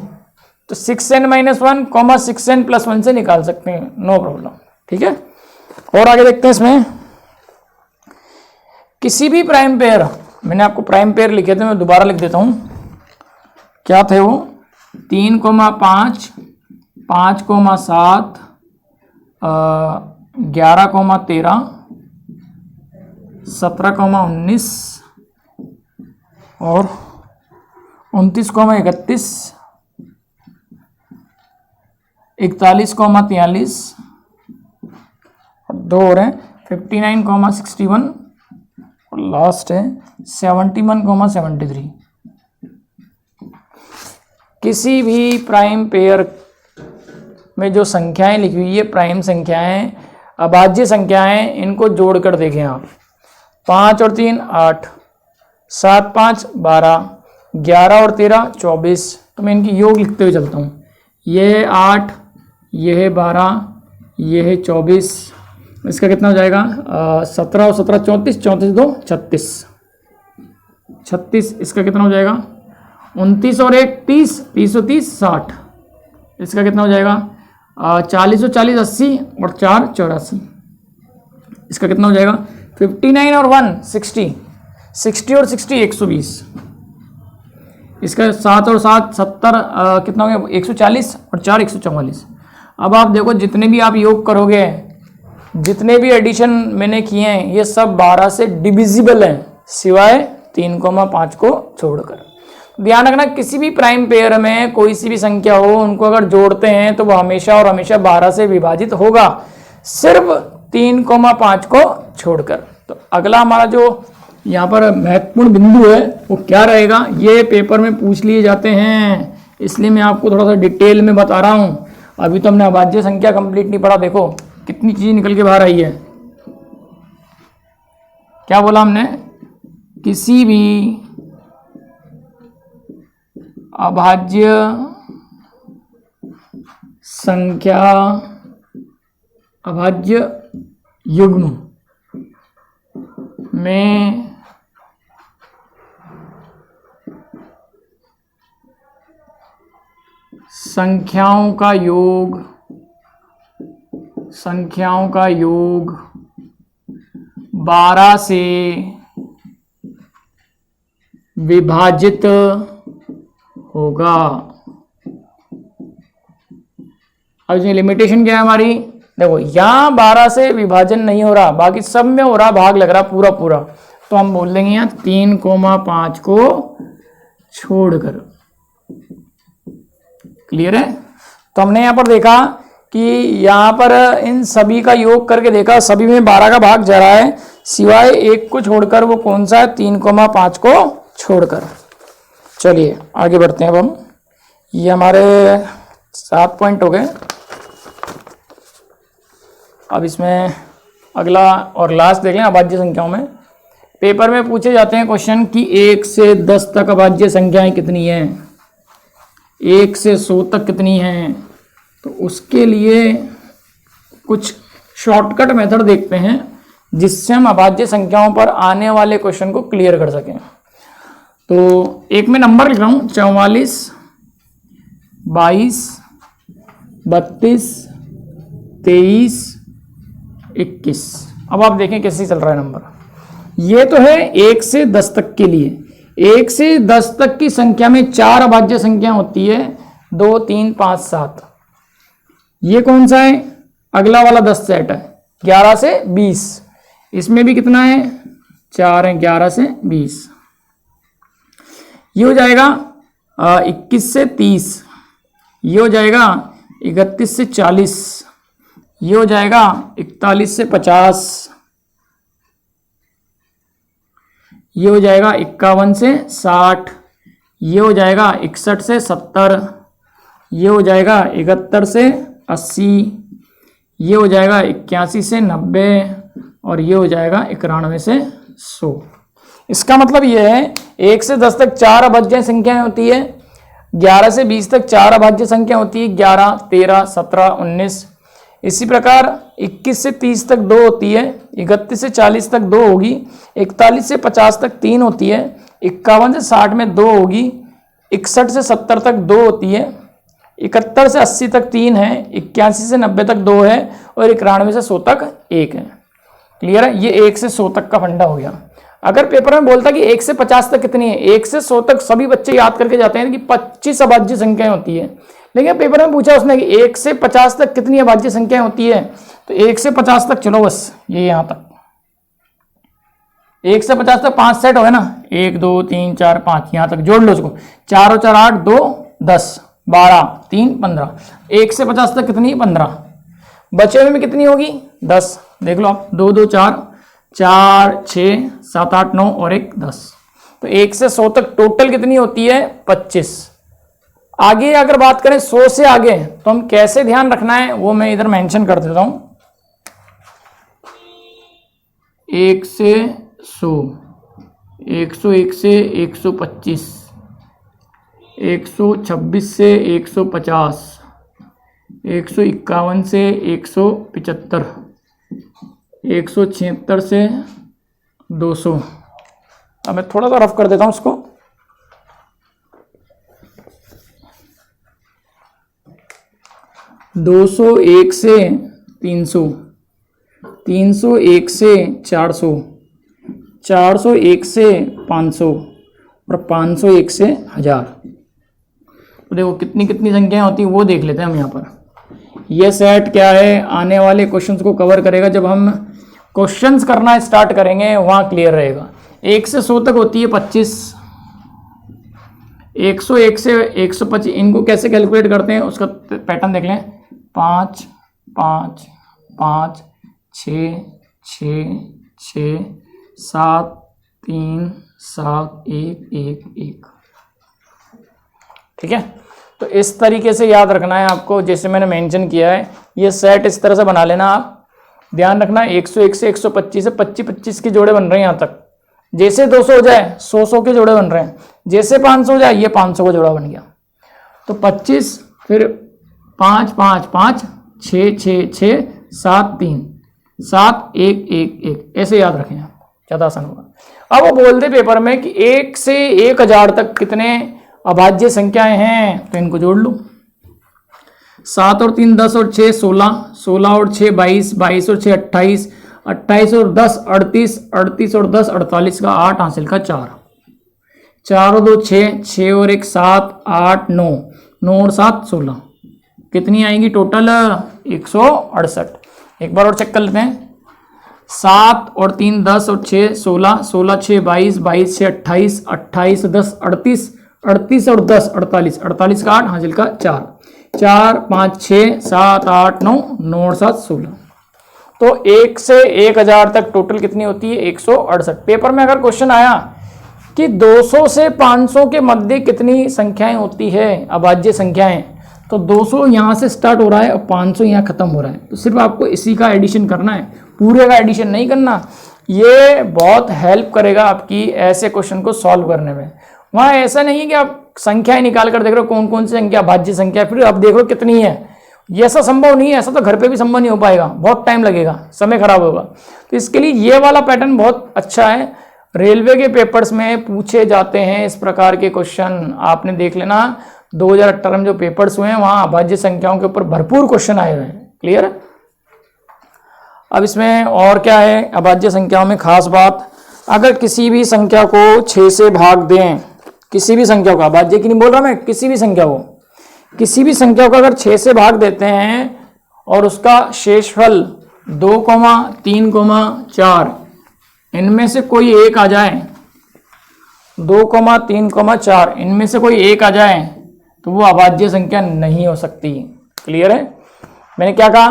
तो 6n-1, 6n+1 से निकाल सकते हैं, नो प्रॉब्लम। ठीक है। और आगे देखते हैं इसमें, किसी भी प्राइम पेयर, मैंने आपको प्राइम पेयर लिखे थे, मैं दोबारा लिख देता हूं, क्या थे वो, 3,5, 5,7, 11,13, 17,19 और 29,31, 41,43 और 2 और हैं 59,61 और लास्ट है 71,73। किसी भी प्राइम पेयर में जो संख्याएं लिखी हुई है, प्राइम संख्याएं, अभाज्य संख्याएं, इनको जोड़कर देखें आप, 5 और 3 8, 7 5 12, 11 और 13 24। तो मैं इनकी योग लिखते हुए चलता हूँ। ये है 8, ये है 12, ये है 24। इसका कितना हो जाएगा 17 और 17 34, 34 2 36, 36। इसका कितना हो जाएगा 29 और 1 30, 30 और 30 60। इसका कितना हो जाएगा 40 और 40 80 और 4 84। इसका कितना हो जाएगा 59 और 1 60, 60 और 60 120। इसका 7 और 7 70 कितना हो गया 140 और 4 144। अब आप देखो जितने भी आप योग करोगे, जितने भी एडिशन मैंने किए हैं ये सब 12 से डिविजिबल हैं, सिवाय 3,5 को छोड़कर। ध्यान रखना किसी भी प्राइम पेयर में कोई सी भी संख्या हो, उनको अगर जोड़ते हैं तो वो हमेशा और हमेशा 12 से विभाजित होगा, सिर्फ 3,5 को छोड़कर। तो अगला हमारा जो यहाँ पर महत्वपूर्ण बिंदु है वो क्या रहेगा, ये पेपर में पूछ लिए जाते हैं, इसलिए मैं आपको थोड़ा सा डिटेल में बता रहा हूँ। अभी तो हमने अभाज्य संख्या कंप्लीट नहीं पढ़ा, देखो कितनी चीज निकल के बाहर आई है। क्या बोला हमने, किसी भी अभाज्य संख्या, अभाज्य युग्म में संख्याओं का योग 12 से विभाजित होगा। अब इसमें लिमिटेशन क्या है हमारी, देखो यहां 12 से विभाजन नहीं हो रहा, बाकी सब में हो रहा, भाग लग रहा पूरा पूरा, तो हम बोल देंगे यहां 3,5 को छोड़कर। क्लियर है। तो हमने यहां पर देखा कि यहां पर इन सभी का योग करके देखा, सभी में 12 का भाग जा रहा है, सिवाय एक को छोड़कर। वो कौन सा है, 3,5 को छोड़कर। चलिए आगे बढ़ते हैं अब हम। ये हमारे 7 पॉइंट हो गए। अब इसमें अगला और लास्ट देख लें, अभाज्य संख्याओं में पेपर में पूछे जाते हैं क्वेश्चन कि 1 से 10 तक अभाज्य संख्याएं कितनी हैं, 1 से 100 तक कितनी हैं। तो उसके लिए कुछ शॉर्टकट मेथड देखते हैं जिससे हम अभाज्य संख्याओं पर आने वाले क्वेश्चन को क्लियर कर सकें। तो एक में नंबर लिख रहा हूँ, 44 22 32 23 21। अब आप देखें कैसे चल रहा है नंबर। ये तो है 1 से 10 तक के लिए। 1 से 10 तक की संख्या में 4 अभाज्य संख्या होती है, 2 3 5 7। ये कौन सा है, अगला वाला 10 सेट है, 11 से 20। इसमें भी कितना है, 4 है, 11 से 20। ये हो जाएगा 21 से 30। ये हो जाएगा 31 से 40। ये हो जाएगा 41 से 50। ये हो जाएगा 51 से 60। ये हो जाएगा 61 से 70। ये हो जाएगा 71 से 80। ये हो जाएगा 81 से 90 और ये हो जाएगा 91 से 100। इसका मतलब ये है 1 से 10 तक 4 अभाज्य संख्याएं होती है, 11 से 20 तक 4 अभाज्य संख्या होती है, 11 13 17 19। इसी प्रकार 21 से 30 तक 2 होती है, 31 से 40 तक 2 होगी, 41 से 50 तक 3 होती है, 51 से 60 में 2 होगी, 61 से 70 तक 2 होती है, 71 से 80 तक 3 है, 81 से 90 तक 2 है और 91 से 100 तक 1 है। क्लियर है। ये 1 से 100 तक का फंडा हो गया। अगर पेपर में बोलता कि 1 से 50 तक कितनी है, 1 से 100 तक सभी बच्चे याद करके जाते हैं कि 25 अभाज्य संख्याएं होती है, लेकिन पेपर में पूछा उसने कि 1 से 50 तक कितनी अभाज्य संख्याएं होती है, तो 1 से 50 तक चलो बस ये यहां तक। 1 से 50 तक 5 सेट हो गए ना, 1 2 3 4 5, यहां तक जोड़ लो उसको, 4 और 4 8, 2 10 12 3 15। 1 से 50 तक कितनी, 15। बचे हुए में कितनी होगी, 10। देख लो आप, 2 2 4 4 6 7 8 9 और 1 10। तो 1 से 100 तक टोटल कितनी होती है, 25। आगे अगर बात करें 100 से आगे, तो हम कैसे ध्यान रखना है वो मैं इधर मेंशन कर देता हूं। 1 से 100, 101 से 125, 126 से 150, 151 से 175, 176 से 200। अब मैं थोड़ा सा रफ कर देता हूँ उसको। 201 से 300, 301 से 400, 401 से 500 और 501 से 1000। तो देखो कितनी कितनी संख्याएं होती हैं वो देख लेते हैं हम यहाँ पर। ये सेट क्या है, आने वाले क्वेश्चंस को कवर करेगा। जब हम क्वेश्चंस करना स्टार्ट करेंगे वहाँ क्लियर रहेगा। 1 से 100 तक होती है 25, 101 से 125। इनको कैसे कैलकुलेट करते हैं उसका पैटर्न देख लें। 5 5 5 6 6 6 7 3 7 1 1 1। ठीक है, तो इस तरीके से याद रखना है आपको, जैसे मैंने मेंशन किया है। ये सेट इस तरह से बना लेना आप। ध्यान रखना 101 से 125 से 25 के जोड़े बन रहे हैं यहाँ तक। जैसे 200 हो जाए 100 के जोड़े बन रहे हैं। जैसे 500 हो जाए ये 500 का जोड़ा बन गया। तो 25 फिर 5 5 5 6 6 6 7 3 7 1 1 1, ऐसे याद रखें आप, ज़्यादा आसान होगा। अब वो बोल दे पेपर में कि 1 से 1000 तक कितने अभाज्य संख्याएं हैं, तो इनको जोड़ लो। 7 और 3 10 और 6 16, 16 और 6 22, 22 और 6 28, 28 और 10 38, 38 और 10 48 का 8 हासिल का 4, 4 और 2 6, 6 और 1 7 8 9, 9 और 7 16। कितनी आएगी टोटल? 168। एक बार और चेक कर लेते हैं। 7 और 3 10 और 6 16, 16 6 22, 22 6 28, 28 10 38, 38 और 10 48, 48 का 8 हासिल का 4, 4 5 6 7 8 9, 9 और 7 16। तो 1 से 1000 तक टोटल कितनी होती है? 168। पेपर में अगर क्वेश्चन आया कि 200 से 500 के मध्य कितनी संख्याएं होती है अभाज्य संख्याएं, तो 200 यहाँ से स्टार्ट हो रहा है और 500 यहाँ खत्म हो रहा है। तो सिर्फ आपको इसी का एडिशन करना है, पूरे का एडिशन नहीं करना। ये बहुत हेल्प करेगा आपकी ऐसे क्वेश्चन को सॉल्व करने में। वहाँ ऐसा नहीं है कि आप संख्याएं निकाल कर देख रहे हो कौन कौन सी संख्या भाज्य संख्या फिर आप देख रहे हो कितनी है। ये ऐसा संभव नहीं है, ऐसा तो घर पे भी संभव नहीं हो पाएगा, बहुत टाइम लगेगा, समय खराब होगा। तो इसके लिए ये वाला पैटर्न बहुत अच्छा है। रेलवे के पेपर्स में पूछे जाते हैं इस प्रकार के क्वेश्चन। आपने देख लेना 2018 में जो पेपर्स हुए हैं वहाँ अभाज्य संख्याओं के ऊपर भरपूर क्वेश्चन आए हुए हैं। क्लियर है? अब इसमें और क्या है अभाज्य संख्याओं में खास बात, अगर किसी भी संख्या को 6 से भाग दें, किसी भी संख्या को, अभाज्य की नहीं बोल रहा मैं, किसी भी संख्या को, किसी भी संख्या को अगर 6 से भाग देते हैं और उसका शेषफल 2, 3, 4 इनमें से कोई एक आ जाए, 2, 3, 4 इनमें से कोई एक आ जाए तो वो अभाज्य संख्या नहीं हो सकती। क्लियर है? मैंने क्या कहा?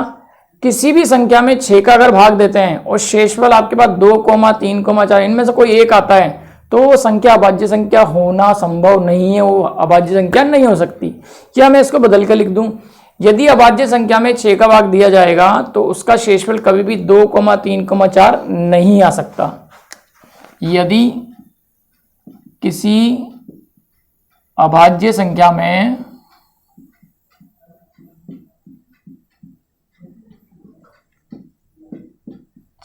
किसी भी संख्या में 6 का अगर भाग देते हैं और शेषफल आपके पास 2, 3, 4 इनमें से कोई एक आता है तो वो संख्या अभाज्य संख्या होना संभव नहीं है, वो अभाज्य संख्या नहीं हो सकती। क्या मैं इसको बदल कर लिख दूं? यदि अभाज्य संख्या में 6 का भाग दिया जाएगा तो उसका शेषफल कभी भी 2, 3, 4 नहीं आ सकता। यदि किसी अभाज्य संख्या में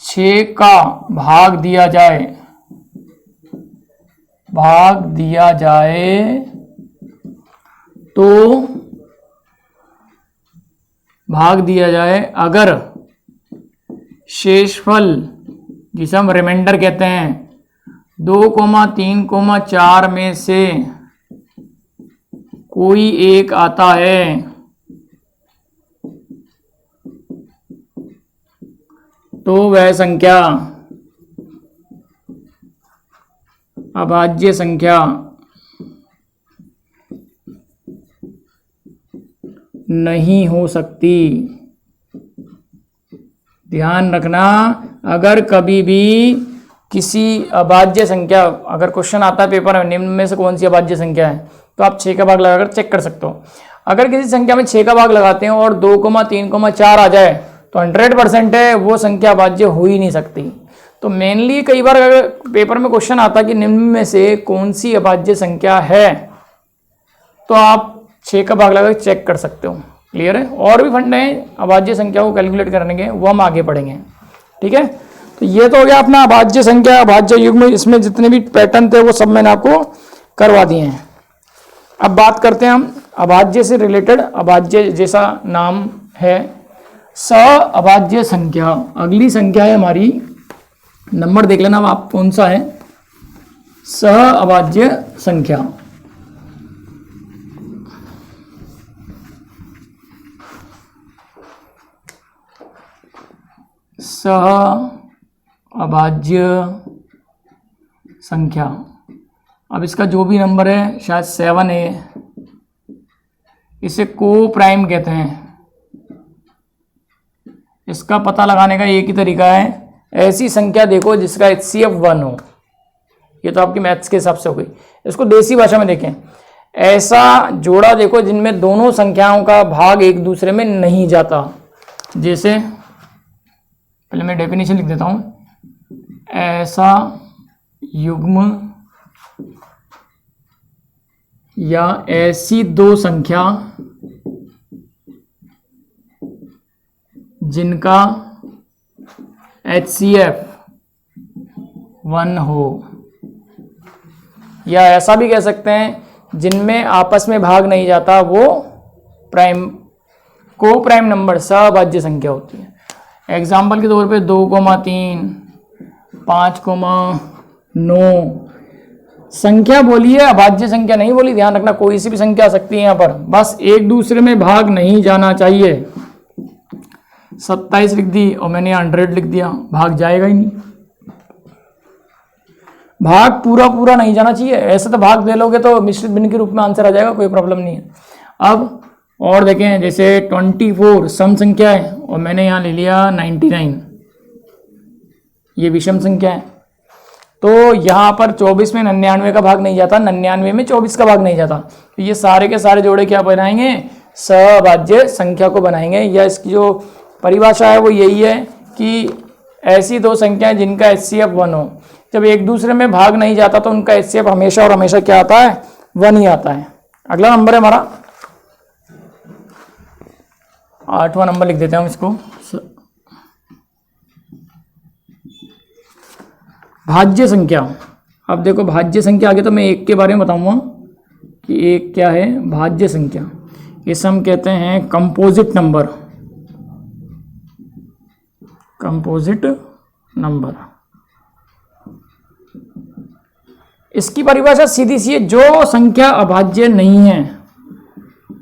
छः का भाग दिया जाए अगर शेषफल जिसे हम रिमाइंडर कहते हैं 2, 3, 4 में से कोई एक आता है तो वह संख्या अभाज्य संख्या नहीं हो सकती। ध्यान रखना, अगर कभी भी किसी अभाज्य संख्या, अगर क्वेश्चन आता है पेपर में निम्न में से कौन सी अभाज्य संख्या है, तो आप 6 का भाग लगाकर चेक कर सकते हो। अगर किसी संख्या में 6 का भाग लगाते हैं और 2, 3, 4 आ जाए तो 100% है वो संख्या अभाज्य हो ही नहीं सकती। तो मेनली कई बार अगर पेपर में क्वेश्चन आता है कि निम्न में से कौन सी अभाज्य संख्या है, तो आप 6 का भाग लगा चेक कर सकते हो। क्लियर है? और भी फंडे हैं अभाज्य संख्या को कैलकुलेट करने के, वो हम आगे पढ़ेंगे। ठीक है, तो ये तो हो गया अपना अभाज्य संख्या, अभाज्य युग्म। इसमें जितने भी पैटर्न थे वो सब मैंने आपको करवा दिए हैं। अब बात करते हैं हम अभाज्य से रिलेटेड, अभाज्य जैसा नाम है सअभाज्य संख्या। अगली संख्या है हमारी, नंबर देख लेना आप कौन सा है, सअभाज्य संख्या। सअभाज्य संख्या। अब इसका जो भी नंबर है, शायद 7 है, इसे को प्राइम कहते हैं। इसका पता लगाने का एक ही तरीका है, ऐसी संख्या देखो जिसका HCF 1 हो। ये तो आपकी मैथ्स के हिसाब से हो गई। इसको देसी भाषा में देखें, ऐसा जोड़ा देखो जिनमें दोनों संख्याओं का भाग एक दूसरे में नहीं जाता। जैसे पहले मैं डेफिनेशन लिख देता हूं, ऐसा युग्म या ऐसी दो संख्या जिनका HCF 1 हो, या ऐसा भी कह सकते हैं जिनमें आपस में भाग नहीं जाता, वो प्राइम को प्राइम नंबर सअभाज्य संख्या होती है। एग्जाम्पल के तौर पे 2,3, 5,9 संख्या बोली है, अभाज्य संख्या नहीं बोली। ध्यान रखना, कोई सी भी संख्या आ सकती है यहाँ पर, बस एक दूसरे में भाग नहीं जाना चाहिए। 27 लिख दी और मैंने 100 लिख दिया, भाग जाएगा ही नहीं। भाग पूरा पूरा नहीं जाना चाहिए। ऐसे तो भाग दे लोगे तो मिश्रित भिन्न के रूप में आंसर आ जाएगा, कोई प्रॉब्लम नहीं है। अब और देखें, जैसे 24 सम संख्या है और मैंने यहाँ ले लिया 99, ये विषम संख्या है। तो यहाँ पर 24 में 99 का भाग नहीं जाता, 99 में 24 का भाग नहीं जाता, तो ये सारे के सारे जोड़े क्या बनाएंगे, सअभाज्य संख्या को बनाएंगे। या इसकी जो परिभाषा है वो यही है कि ऐसी दो संख्याएं जिनका HCF 1 हो। जब एक दूसरे में भाग नहीं जाता तो उनका HCF हमेशा और हमेशा क्या आता है, 1 ही आता है। अगला नंबर है हमारा 8वां नंबर लिख देते हैं हम इसको, भाज्य संख्या। अब देखो भाज्य संख्या, आगे तो मैं एक के बारे में बताऊंगा कि एक क्या है भाज्य संख्या। इसे हम कहते हैं कंपोजिट नंबर, कंपोजिट नंबर। इसकी परिभाषा सीधी सी है, जो संख्या अभाज्य नहीं है,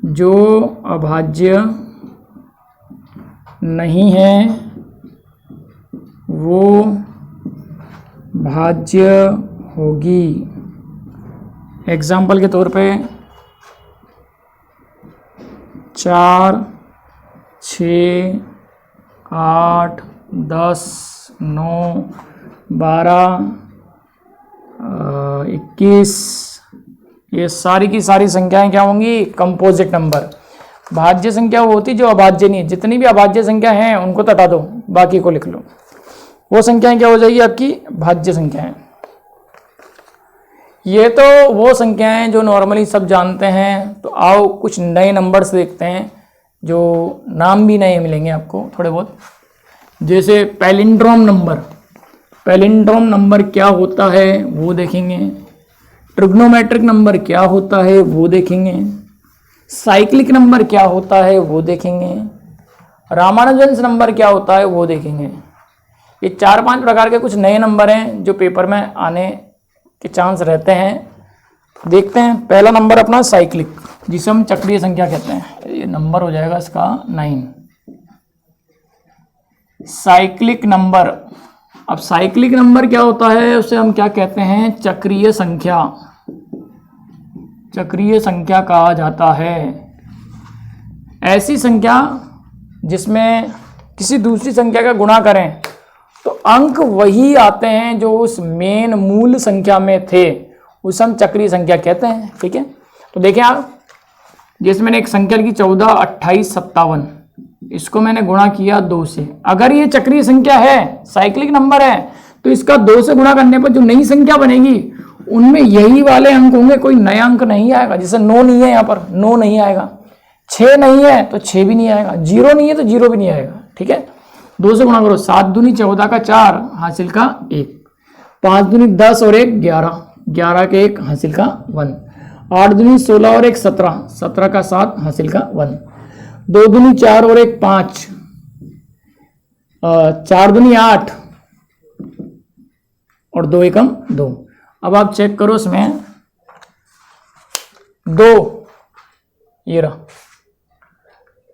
जो अभाज्य नहीं है वो भाज्य होगी। एग्जाम्पल के तौर पे 4, 6, 8, 10, 9, 12, 21, ये सारी की सारी संख्याएं क्या होंगी, कंपोजिट नंबर। भाज्य संख्या वो होती जो अभाज्य नहीं है। जितनी भी अभाज्य संख्या हैं उनको हटा दो, बाकी को लिख लो, वो संख्याएं क्या हो जाएगी आपकी, भाज्य संख्याएं। ये तो वो संख्याएं जो नॉर्मली सब जानते हैं। तो आओ कुछ नए नंबर्स देखते हैं, जो नाम भी नए मिलेंगे आपको थोड़े बहुत। जैसे पैलिंड्रोम नंबर, पैलिंड्रोम नंबर क्या होता है वो देखेंगे। ट्रिग्नोमेट्रिक नंबर क्या होता है वो देखेंगे। साइक्लिक नंबर क्या होता है वो देखेंगे। रामानुजन नंबर क्या होता है वो देखेंगे। ये 4-5 प्रकार के कुछ नए नंबर हैं जो पेपर में आने के चांस रहते हैं। देखते हैं, पहला नंबर अपना साइक्लिक, जिसे हम चक्रीय संख्या कहते हैं। ये नंबर हो जाएगा इसका 9, साइक्लिक नंबर। अब साइक्लिक नंबर क्या होता है, उसे हम क्या कहते हैं, चक्रीय संख्या, चक्रीय संख्या कहा जाता है। ऐसी संख्या जिसमें किसी दूसरी संख्या का गुणा करें तो अंक वही आते हैं जो उस मेन मूल संख्या में थे, उसे हम चक्रीय संख्या कहते हैं। ठीक है, तो देखें आप, जैसे मैंने एक संख्या लिखी 14, 28, 57, इसको मैंने गुणा किया 2 से। अगर ये चक्रीय संख्या है, साइक्लिक नंबर है, तो इसका 2 से गुणा करने पर जो नई संख्या बनेगी उनमें यही वाले अंक होंगे, कोई नया अंक नहीं आएगा। जैसे 9 नहीं है, यहाँ पर 9 नहीं आएगा, 6 नहीं है तो 6 भी नहीं आएगा, 0 नहीं है तो 0 भी नहीं आएगा। ठीक है, 2 से गुणा करो, 7 दूनी 14 का 4 हासिल का 1, 5 दूनी 10 और 1 11, 11 के 1 हासिल का 1, 8 दूनी 16 और 1 17, 17 का 7 हासिल का 1, 2 दूनी 4 और 1 5, 4 दूनी 8 और 2 एकम 2। अब आप चेक करो इसमें 2 ये रहा,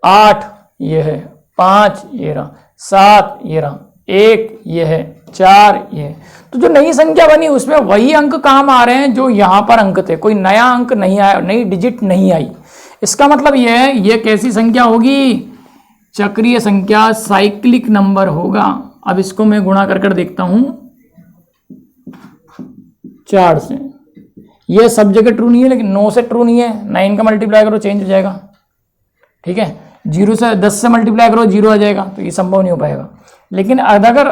8 ये है, 5 ये रहा, 7 ये रहा, 1 ये है, 4 ये है। तो जो नई संख्या बनी उसमें वही अंक काम आ रहे हैं जो यहां पर अंक थे, कोई नया अंक नहीं आया, नई डिजिट नहीं आई। इसका मतलब यह है ये कैसी संख्या होगी, चक्रीय संख्या, साइक्लिक नंबर होगा। अब इसको मैं गुणा कर कर देखता हूं 4 से, ये सब जगह ट्रू नहीं है, लेकिन 9 से ट्रू नहीं है। 9 का मल्टीप्लाई करो चेंज हो जाएगा। ठीक है, 0 से 10 से मल्टीप्लाई करो 0 आ जाएगा, तो ये संभव नहीं हो पाएगा। लेकिन अगर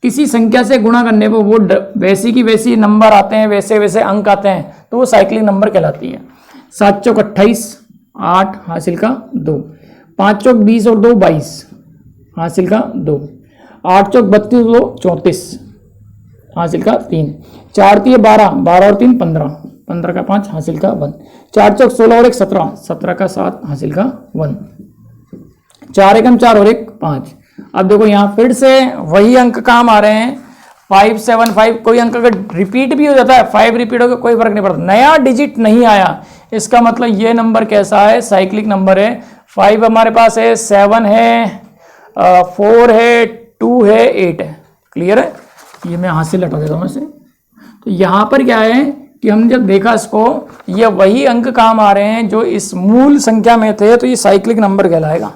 किसी संख्या से गुणा करने पर वो वैसी की वैसी नंबर आते हैं, वैसे वैसे अंक आते हैं, तो वो साइक्लिक नंबर कहलाती है। 7 चौक 28, 8 हासिल का 2, 5 चौक 20 और 2 22 हासिल का 2, 8 चौक 32 2 34 हासिल का 3, 4 3 12, 12 और 3 15, 15 का 5 हासिल का 1, 4 चौक 16 और 1 17, 17 का 7 हासिल का 1, 4 एकम 4 और 1 5। अब देखो यहाँ फिर से वही अंक काम आ रहे हैं, 5 7 5। कोई अंक अगर रिपीट भी हो जाता है, 5 रिपीट हो गया कोई फर्क नहीं पड़ता, नया डिजिट नहीं आया, इसका मतलब ये नंबर कैसा है, साइक्लिक नंबर है। 5 हमारे पास है, 7 है, 4 है, 2 है, 8 है। क्लियर है, ये मैं हासिल हटा देता हूँ इसे। तो यहाँ पर क्या है कि हमने जब देखा इसको, ये वही अंक काम आ रहे हैं जो इस मूल संख्या में थे, तो ये साइक्लिक नंबर कहलाएगा।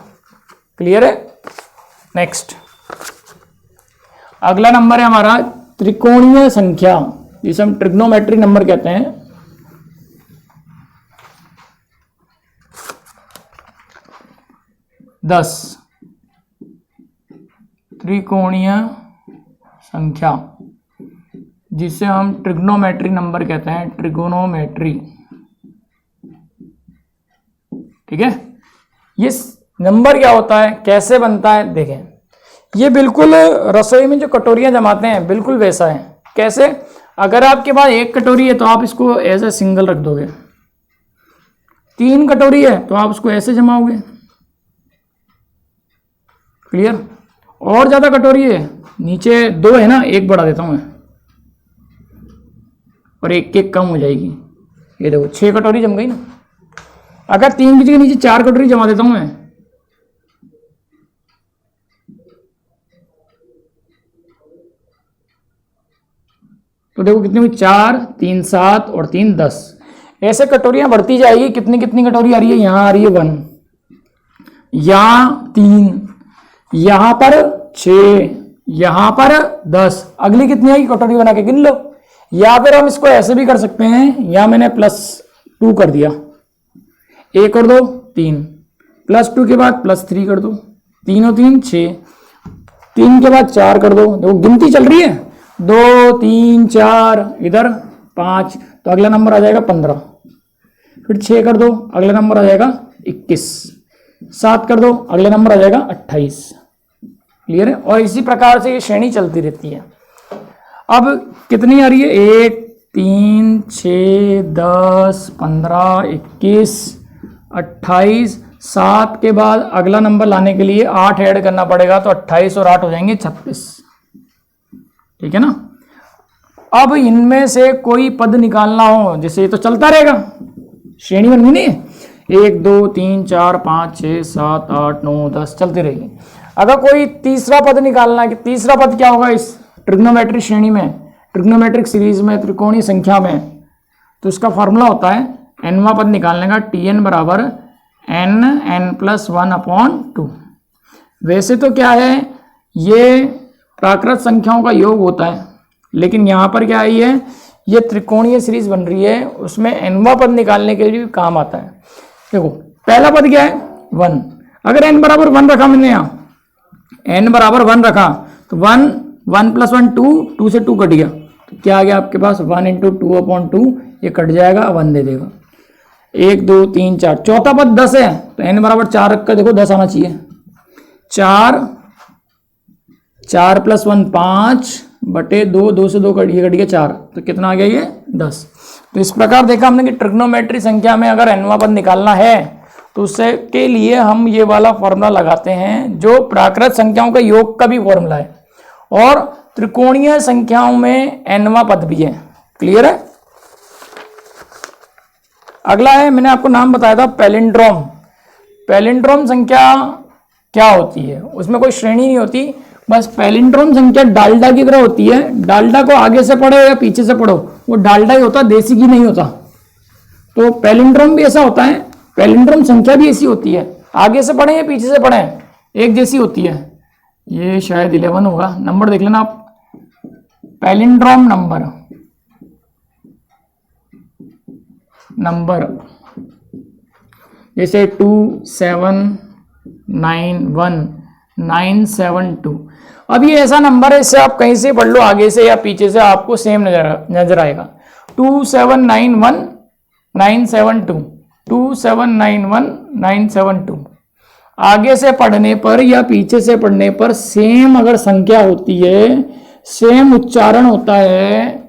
क्लियर है। नेक्स्ट अगला नंबर है हमारा त्रिकोणीय संख्या, जिसे हम ट्रिग्नोमेट्रिक नंबर कहते हैं। दस त्रिकोणीय संख्या जिसे हम ट्रिग्नोमेट्री नंबर कहते हैं, ट्रिगोनोमेट्री। ठीक है, ये नंबर क्या होता है, कैसे बनता है, देखें। ये बिल्कुल रसोई में जो कटोरियां जमाते हैं बिल्कुल वैसा है। कैसे, अगर आपके पास एक कटोरी है तो आप इसको ऐसे सिंगल रख दोगे, 3 कटोरी है तो आप उसको ऐसे जमाओगे। क्लियर। और ज्यादा कटोरी है, नीचे 2 है ना, 1 बढ़ा देता हूं मैं और 1 कम हो जाएगी। ये देखो 6 कटोरी जम गई ना। अगर 3 की जगह नीचे 4 कटोरी जमा देता हूं मैं, तो देखो कितनी हुई, 4 3 7 और 3 10। ऐसे कटोरियां बढ़ती जाएगी। कितनी कितनी कटोरी आ रही है, यहां आ रही है 1, यहां 3, यहां पर 6, यहां पर 10। अगली कितनी आएगी, कटोरी बना के गिन लो। या फिर हम इसको ऐसे भी कर सकते हैं, या मैंने +2 कर दिया, 1 और 2 3, +2 के बाद +3 कर दो, 3 और 3 6, 3 के बाद 4 कर दो। देखो गिनती चल रही है, 2 3 4 इधर 5, तो अगला नंबर आ जाएगा 15। फिर 6 कर दो, अगला नंबर आ जाएगा 21, 7 कर दो, अगला नंबर आ जाएगा 28। क्लियर है। और इसी प्रकार से ये श्रेणी चलती रहती है। अब कितनी आ रही है, 1 3 6 10 15 21 28। 7 के बाद अगला नंबर लाने के लिए 8 ऐड करना पड़ेगा, तो 28 और 8 हो जाएंगे 36। ठीक है ना। अब इनमें से कोई पद निकालना हो, जैसे ये तो चलता रहेगा, श्रेणी बन गई नहीं, 1 2 3 4 5 6 7 8 9 10 चलती रहेगी। अगर कोई तीसरा पद निकालना है, कि तीसरा पद क्या होगा इस ट्रिग्नोमेट्रिक श्रेणी में, ट्रिग्नोमेट्रिक सीरीज में, त्रिकोणीय संख्या में, तो इसका फॉर्मूला होता है nवां पद निकालने का, Tn बराबर n+1/2। वैसे तो क्या है, ये प्राकृत संख्याओं का योग होता है, लेकिन यहाँ पर क्या है, ये त्रिकोणीय सीरीज बन रही है, उसमें nवां पद निकालने के लिए भी काम आता है। देखो पहला पद क्या है, 1। अगर n बराबर 1 रखा मैंने, यहाँ n बराबर 1 रखा, तो 1 1 + 1 2, 2 से 2 कट गया, क्या आ गया आपके पास 1 इंटू 2/2, ये कट जाएगा 1 दे देगा। 1 2 3 4, चौथा पद 10 है तो n बराबर 4 रख कर देखो 10 आना चाहिए। 4 4 + 1 5 बटे 2, 2 से 2 कट गया 4, तो कितना आ गया ये 10। तो इस प्रकार देखा हमने कि ट्रिग्नोमेट्री संख्या में अगर nवां पद निकालना है तो उससे के लिए हम ये वाला फॉर्मूला लगाते हैं जो प्राकृत संख्याओं का योग का भी फॉर्मूला है और त्रिकोणीय संख्याओं में nवां पद भी है। क्लियर है। अगला है, मैंने आपको नाम बताया था पैलिंड्रोम। पैलिंड्रोम संख्या क्या होती है, उसमें कोई श्रेणी नहीं होती, बस पैलिंड्रोम संख्या डालडा की तरह होती है। डालडा को आगे से पढ़ो या पीछे से पढ़ो वो डालडा ही होता, देसी घी नहीं होता। तो पैलिंड्रोम भी ऐसा होता है, पैलिंड्रोम संख्या भी ऐसी होती है, आगे से पढ़ें या पीछे से पढ़ें एक जैसी होती है। ये शायद 11 होगा, नंबर देख लेना आप। पैलिंड्रोम नंबर जैसे 2 7 9 1 9 7 2। अब ये ऐसा नंबर है, इससे आप कहीं से पढ़ लो, आगे से या पीछे से आपको सेम नजर आएगा। 2 7 9 1 9 7 2, 2 7 9 1 9 7 2। आगे से पढ़ने पर या पीछे से पढ़ने पर सेम अगर संख्या होती है, सेम उच्चारण होता है,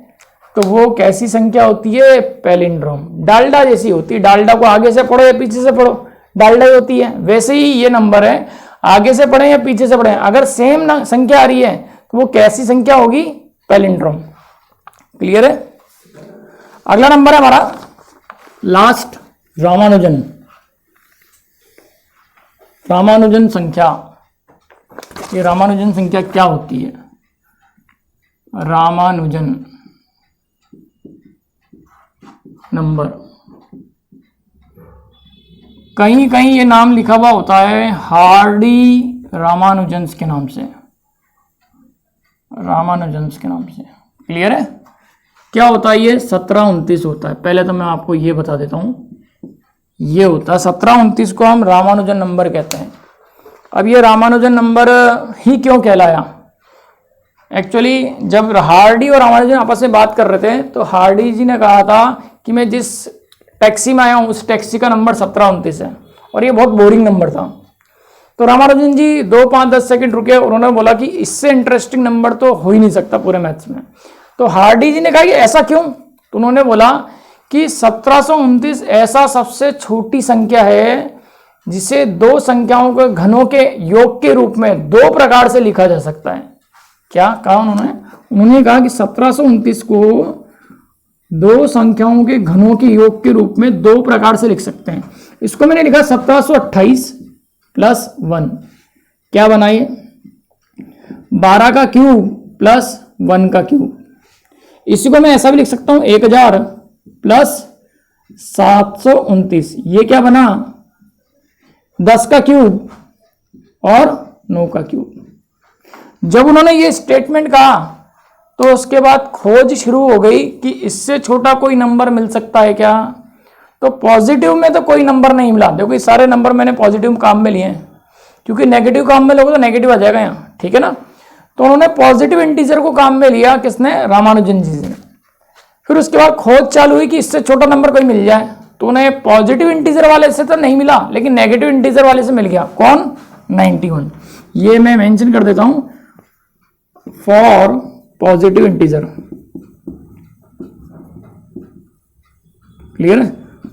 तो वो कैसी संख्या होती है, पैलिंड्रोम, डालडा जैसी होती है। डालडा को आगे से पढ़ो या पीछे से पढ़ो डालडा ही होती है, वैसे ही ये नंबर है, आगे से पढ़ें या पीछे से पढ़ें, अगर सेम संख्या आ रही है तो वो कैसी संख्या होगी, पैलिंड्रोम। क्लियर है। अगला नंबर है हमारा लास्ट, रामानुजन। रामानुजन संख्या, ये रामानुजन संख्या क्या होती है, रामानुजन नंबर। कहीं कहीं ये नाम लिखा हुआ होता है हार्डी रामानुजन्स के नाम से, रामानुजन्स के नाम से। क्लियर है। क्या होता है ये, 1729 होता है। पहले तो मैं आपको ये बता देता हूं, ये होता है 1729 को हम रामानुजन नंबर कहते हैं। अब ये रामानुजन नंबर ही क्यों कहलाया, एक्चुअली जब हार्डी और रामानुजन आपस में बात कर रहे थे तो हार्डी जी ने कहा था कि मैं जिस टैक्सी में आया हूँ उस टैक्सी का नंबर 1729 है, और ये बहुत बोरिंग नंबर था। तो रामानुजन जी 2 5 10 सेकंड रुके, उन्होंने बोला कि इससे इंटरेस्टिंग नंबर तो हो ही नहीं सकता पूरे मैथ्स में। तो हार्डी जी ने कहा कि ऐसा क्यों, तो उन्होंने बोला कि 1729 ऐसा सबसे छोटी संख्या है जिसे दो संख्याओं के घनों के योग के रूप में 2 प्रकार से लिखा जा सकता है। क्या कहा उन्होंने कहा कि 1729 को 2 संख्याओं के घनों के योग के रूप में 2 प्रकार से लिख सकते हैं। इसको मैंने लिखा 1728 + 1, क्या बनाइए 12 का क्यूब प्लस 1 का क्यूब। इसी को मैं ऐसा भी लिख सकता हूं 1000 + 729, ये क्या बना 10 का क्यूब और 9 का क्यूब। जब उन्होंने ये स्टेटमेंट कहा तो उसके बाद खोज शुरू हो गई कि इससे छोटा कोई नंबर मिल सकता है क्या। तो पॉजिटिव में तो कोई नंबर नहीं मिला, देखो ये सारे नंबर मैंने पॉजिटिव काम में लिए हैं, क्योंकि नेगेटिव काम में लोगे तो नेगेटिव आ जाएगा यहाँ, ठीक है ना। तो उन्होंने पॉजिटिव इंटीजर को काम में लिया, किसने, रामानुजन जी ने। फिर उसके बाद खोज चालू हुई कि इससे छोटा नंबर कोई मिल जाए, तो उन्हें पॉजिटिव इंटीजर वाले से तो नहीं मिला, लेकिन नेगेटिव इंटीजर वाले से मिल गया। कौन, 91। ये मैं मेंशन कर देता हूं, फॉर पॉजिटिव इंटीजर। क्लियर है।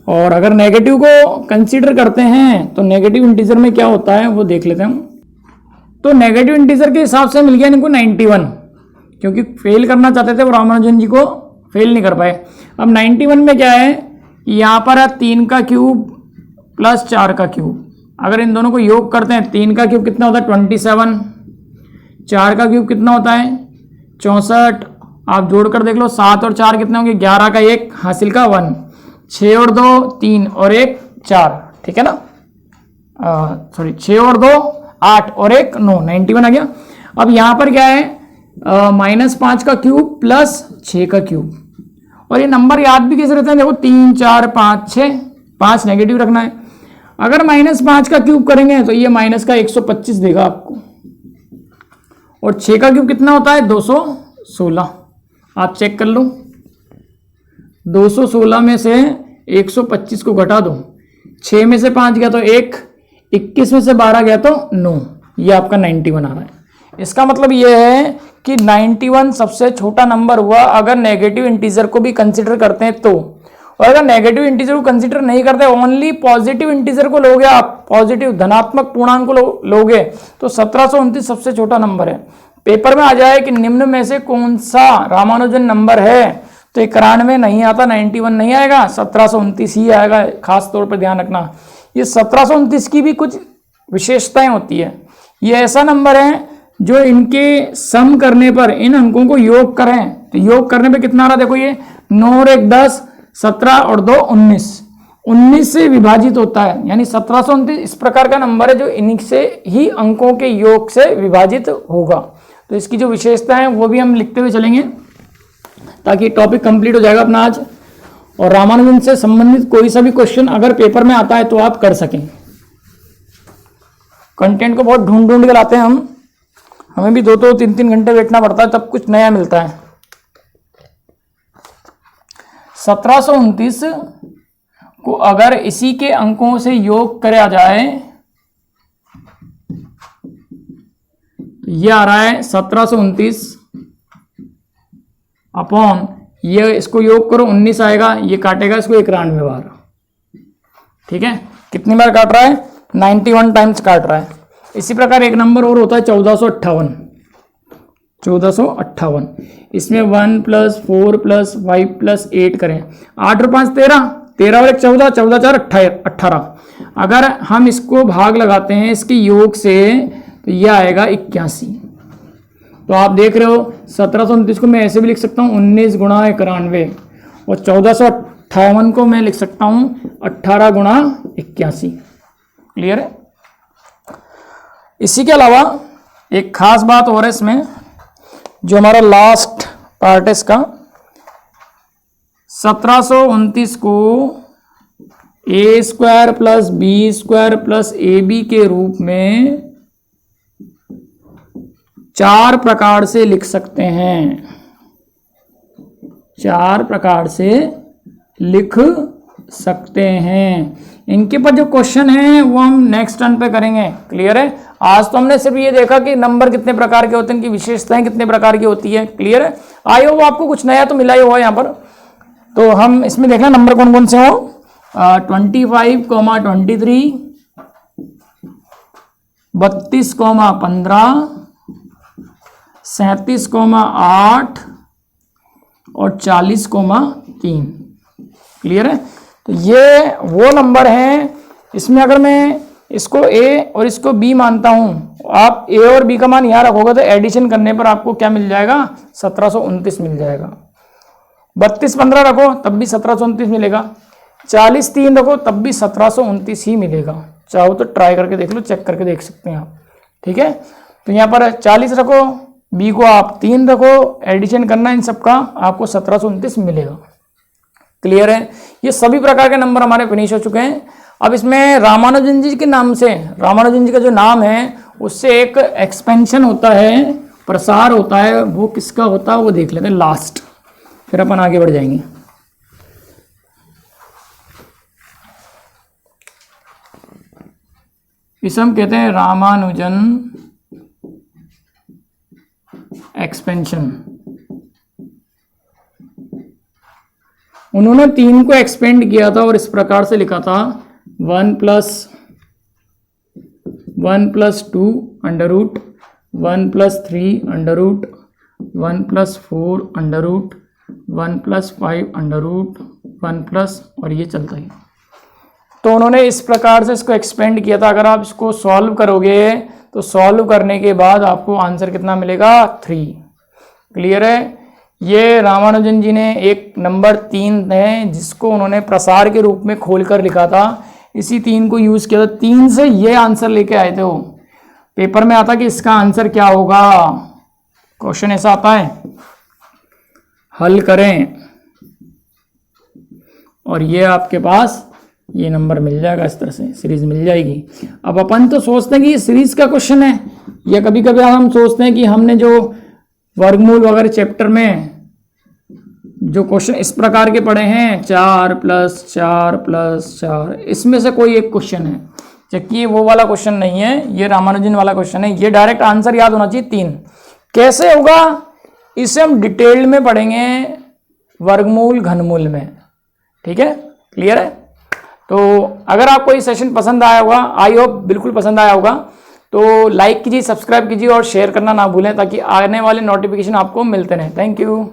और अगर नेगेटिव को कंसीडर करते हैं तो नेगेटिव इंटीजर में क्या होता है वो देख लेते हैं। तो नेगेटिव इंटीजर के हिसाब से मिल गया इनको 91, क्योंकि फेल करना चाहते थे वो रामानुजन जी को, फेल नहीं कर पाए। अब 91 में क्या है, यहाँ पर है 3 का क्यूब प्लस 4 का क्यूब। अगर इन दोनों को योग करते हैं 3 का क्यूब कितना होता है 27, 4 का क्यूब कितना होता है 64। आप जोड़कर देख लो 7 और 4 कितने होंगे 11 का 1 हासिल का 1, 6 और 2 3 और 1 4, ठीक है ना। सॉरी 6 और 2 8 और 1 9, 91 आ गया। अब यहाँ पर क्या है -5 का क्यूब प्लस 6 का क्यूब। और ये नंबर याद भी कैसे रहते हैं, देखो 3 4 5 6, 5 नेगेटिव रखना है। अगर -5 का क्यूब करेंगे तो ये माइनस का 125 देगा आपको, और 6 का क्यूब कितना होता है 216। आप चेक कर लो, 216 में से 125 को घटा दो, 6 में से 5 गया तो 1, 21 में से 12 गया तो 9, ये आपका 91 आ रहा है। इसका मतलब ये है कि 91 सबसे छोटा नंबर हुआ अगर नेगेटिव इंटीजर को भी कंसिडर करते हैं तो। और अगर नेगेटिव इंटीजर को कंसिडर नहीं करते, ओनली पॉजिटिव इंटीजर को लोगे आप, पॉजिटिव धनात्मक पूर्णांक को लोगे तो 1729 सबसे छोटा नंबर है। पेपर में आ जाए कि निम्न में से कौन सा रामानुजन नंबर है, तो 91 नहीं आता, 91 नहीं आएगा, 1729 ही आएगा। खास तौर पर ध्यान रखना, ये 1729 की भी कुछ विशेषताएं होती है। ये ऐसा नंबर है जो इनके सम करने पर, इन अंकों को योग करें तो योग करने पे कितना आ रहा है, देखो ये 9 और 1 10, 17 और 2 19, 19 से विभाजित होता है, यानी 1729 इस प्रकार का नंबर है जो इनसे ही अंकों के योग से विभाजित होगा। तो इसकी जो विशेषता है वो भी हम लिखते हुए चलेंगे ताकि टॉपिक कंप्लीट हो जाएगा अपना आज। और रामानुजन से संबंधित कोई सा भी क्वेश्चन अगर पेपर में आता है तो आप कर सकें। कंटेंट को बहुत ढूंढ ढूंढ के लाते हैं हम, हमें भी 2-2 3-3 घंटे बैठना पड़ता है तब कुछ नया मिलता है। 1729 को अगर इसी के अंकों से योग करा जाए तो ये आ रहा है 1729 अपॉन, ये इसको योग करो 19 आएगा, ये काटेगा इसको 91 बार। ठीक है, कितनी बार काट रहा है, 91 टाइम्स काट रहा है। इसी प्रकार एक नंबर और होता है 1458, 1458, इसमें 1 + 4 + 5 + 8 करें, 8 और 5 13, 13 और 1 14, 14 4 18। अगर हम इसको भाग लगाते हैं इसके योग से तो यह आएगा 81। तो आप देख रहे हो 1729 को मैं ऐसे भी लिख सकता हूँ 19 × 91, और 1458 को मैं लिख सकता हूँ 18 × 81। क्लियर है। इसी के अलावा एक खास बात और है इसमें, जो हमारा लास्ट पार्ट है इसका, 1729 को a² + b² + ab के रूप में 4 प्रकार से लिख सकते हैं, 4 प्रकार से लिख सकते हैं। इनके पर जो क्वेश्चन है वो हम नेक्स्ट टर्न पे करेंगे। क्लियर है। आज तो हमने सिर्फ ये देखा कि नंबर कितने प्रकार के होते हैं, इनकी विशेषताएं कितने प्रकार की होती है। क्लियर है। आई हो आपको कुछ नया तो मिला ही हुआ यहाँ पर। तो हम इसमें देखना नंबर कौन कौन से हो, 25, 23, 32, 15, 37, 8 और 40, 3। क्लियर है। तो ये वो नंबर हैं, इसमें अगर मैं इसको a और इसको b मानता हूं, आप a और b का मान यहां रखोगे तो एडिशन करने पर आपको क्या मिल जाएगा, 1729 मिल जाएगा। 32, 15 रखो तब भी 1729 मिलेगा। 40, 3 रखो तब भी 1729 ही मिलेगा। चाहो तो ट्राई करके देख लो, चेक करके देख सकते हैं आप। ठीक है। तो यहाँ पर 40 रखो, b को आप 3 रखो, एडिशन करना इन सबका, आपको 1729 मिलेगा। क्लियर है। ये सभी प्रकार के नंबर हमारे फिनिश हो चुके हैं। अब इसमें रामानुजन जी के नाम से, रामानुजन जी का जो नाम है उससे एक एक्सपेंशन होता है, प्रसार होता है, वो किसका होता है वो देख लेते हैं लास्ट, फिर अपन आगे बढ़ जाएंगे। इसे हम कहते हैं रामानुजन एक्सपेंशन। उन्होंने 3 को एक्सपेंड किया था और इस प्रकार से लिखा था 1 + 2 √, 1 + 3 √, 1 + 4 √, 1 + 5 √, 1+ और ये चलता है। तो उन्होंने इस प्रकार से इसको एक्सपेंड किया था। अगर आप इसको सॉल्व करोगे तो सॉल्व करने के बाद आपको आंसर कितना मिलेगा, 3। क्लियर है। ये रामानुजन जी ने एक नंबर 3 है जिसको उन्होंने प्रसार के रूप में खोलकर लिखा था, इसी 3 को यूज किया था। 3 से ये आंसर लेके आए थे। वो पेपर में आता कि इसका आंसर क्या होगा, क्वेश्चन ऐसा आता है, हल करें और ये आपके पास ये नंबर मिल जाएगा। इस तरह से सीरीज मिल जाएगी। अब अपन तो सोचते हैं कि ये सीरीज का क्वेश्चन है, या कभी कभी हम सोचते हैं कि हमने जो वर्गमूल वगैरह चैप्टर में जो क्वेश्चन इस प्रकार के पड़े हैं 4 + 4 + 4, इसमें से कोई एक क्वेश्चन है, जबकि ये वो वाला क्वेश्चन नहीं है, ये रामानुजन वाला क्वेश्चन है। ये डायरेक्ट आंसर याद होना चाहिए 3। कैसे होगा इसे हम डिटेल्ड में पढ़ेंगे वर्गमूल घनमूल में, ठीक है, क्लियर है। तो अगर आपको ये सेशन पसंद आया होगा, आई होप बिल्कुल पसंद आया होगा, तो लाइक कीजिए, सब्सक्राइब कीजिए और शेयर करना ना भूलें ताकि आने वाले नोटिफिकेशन आपको मिलते रहें। Thank you.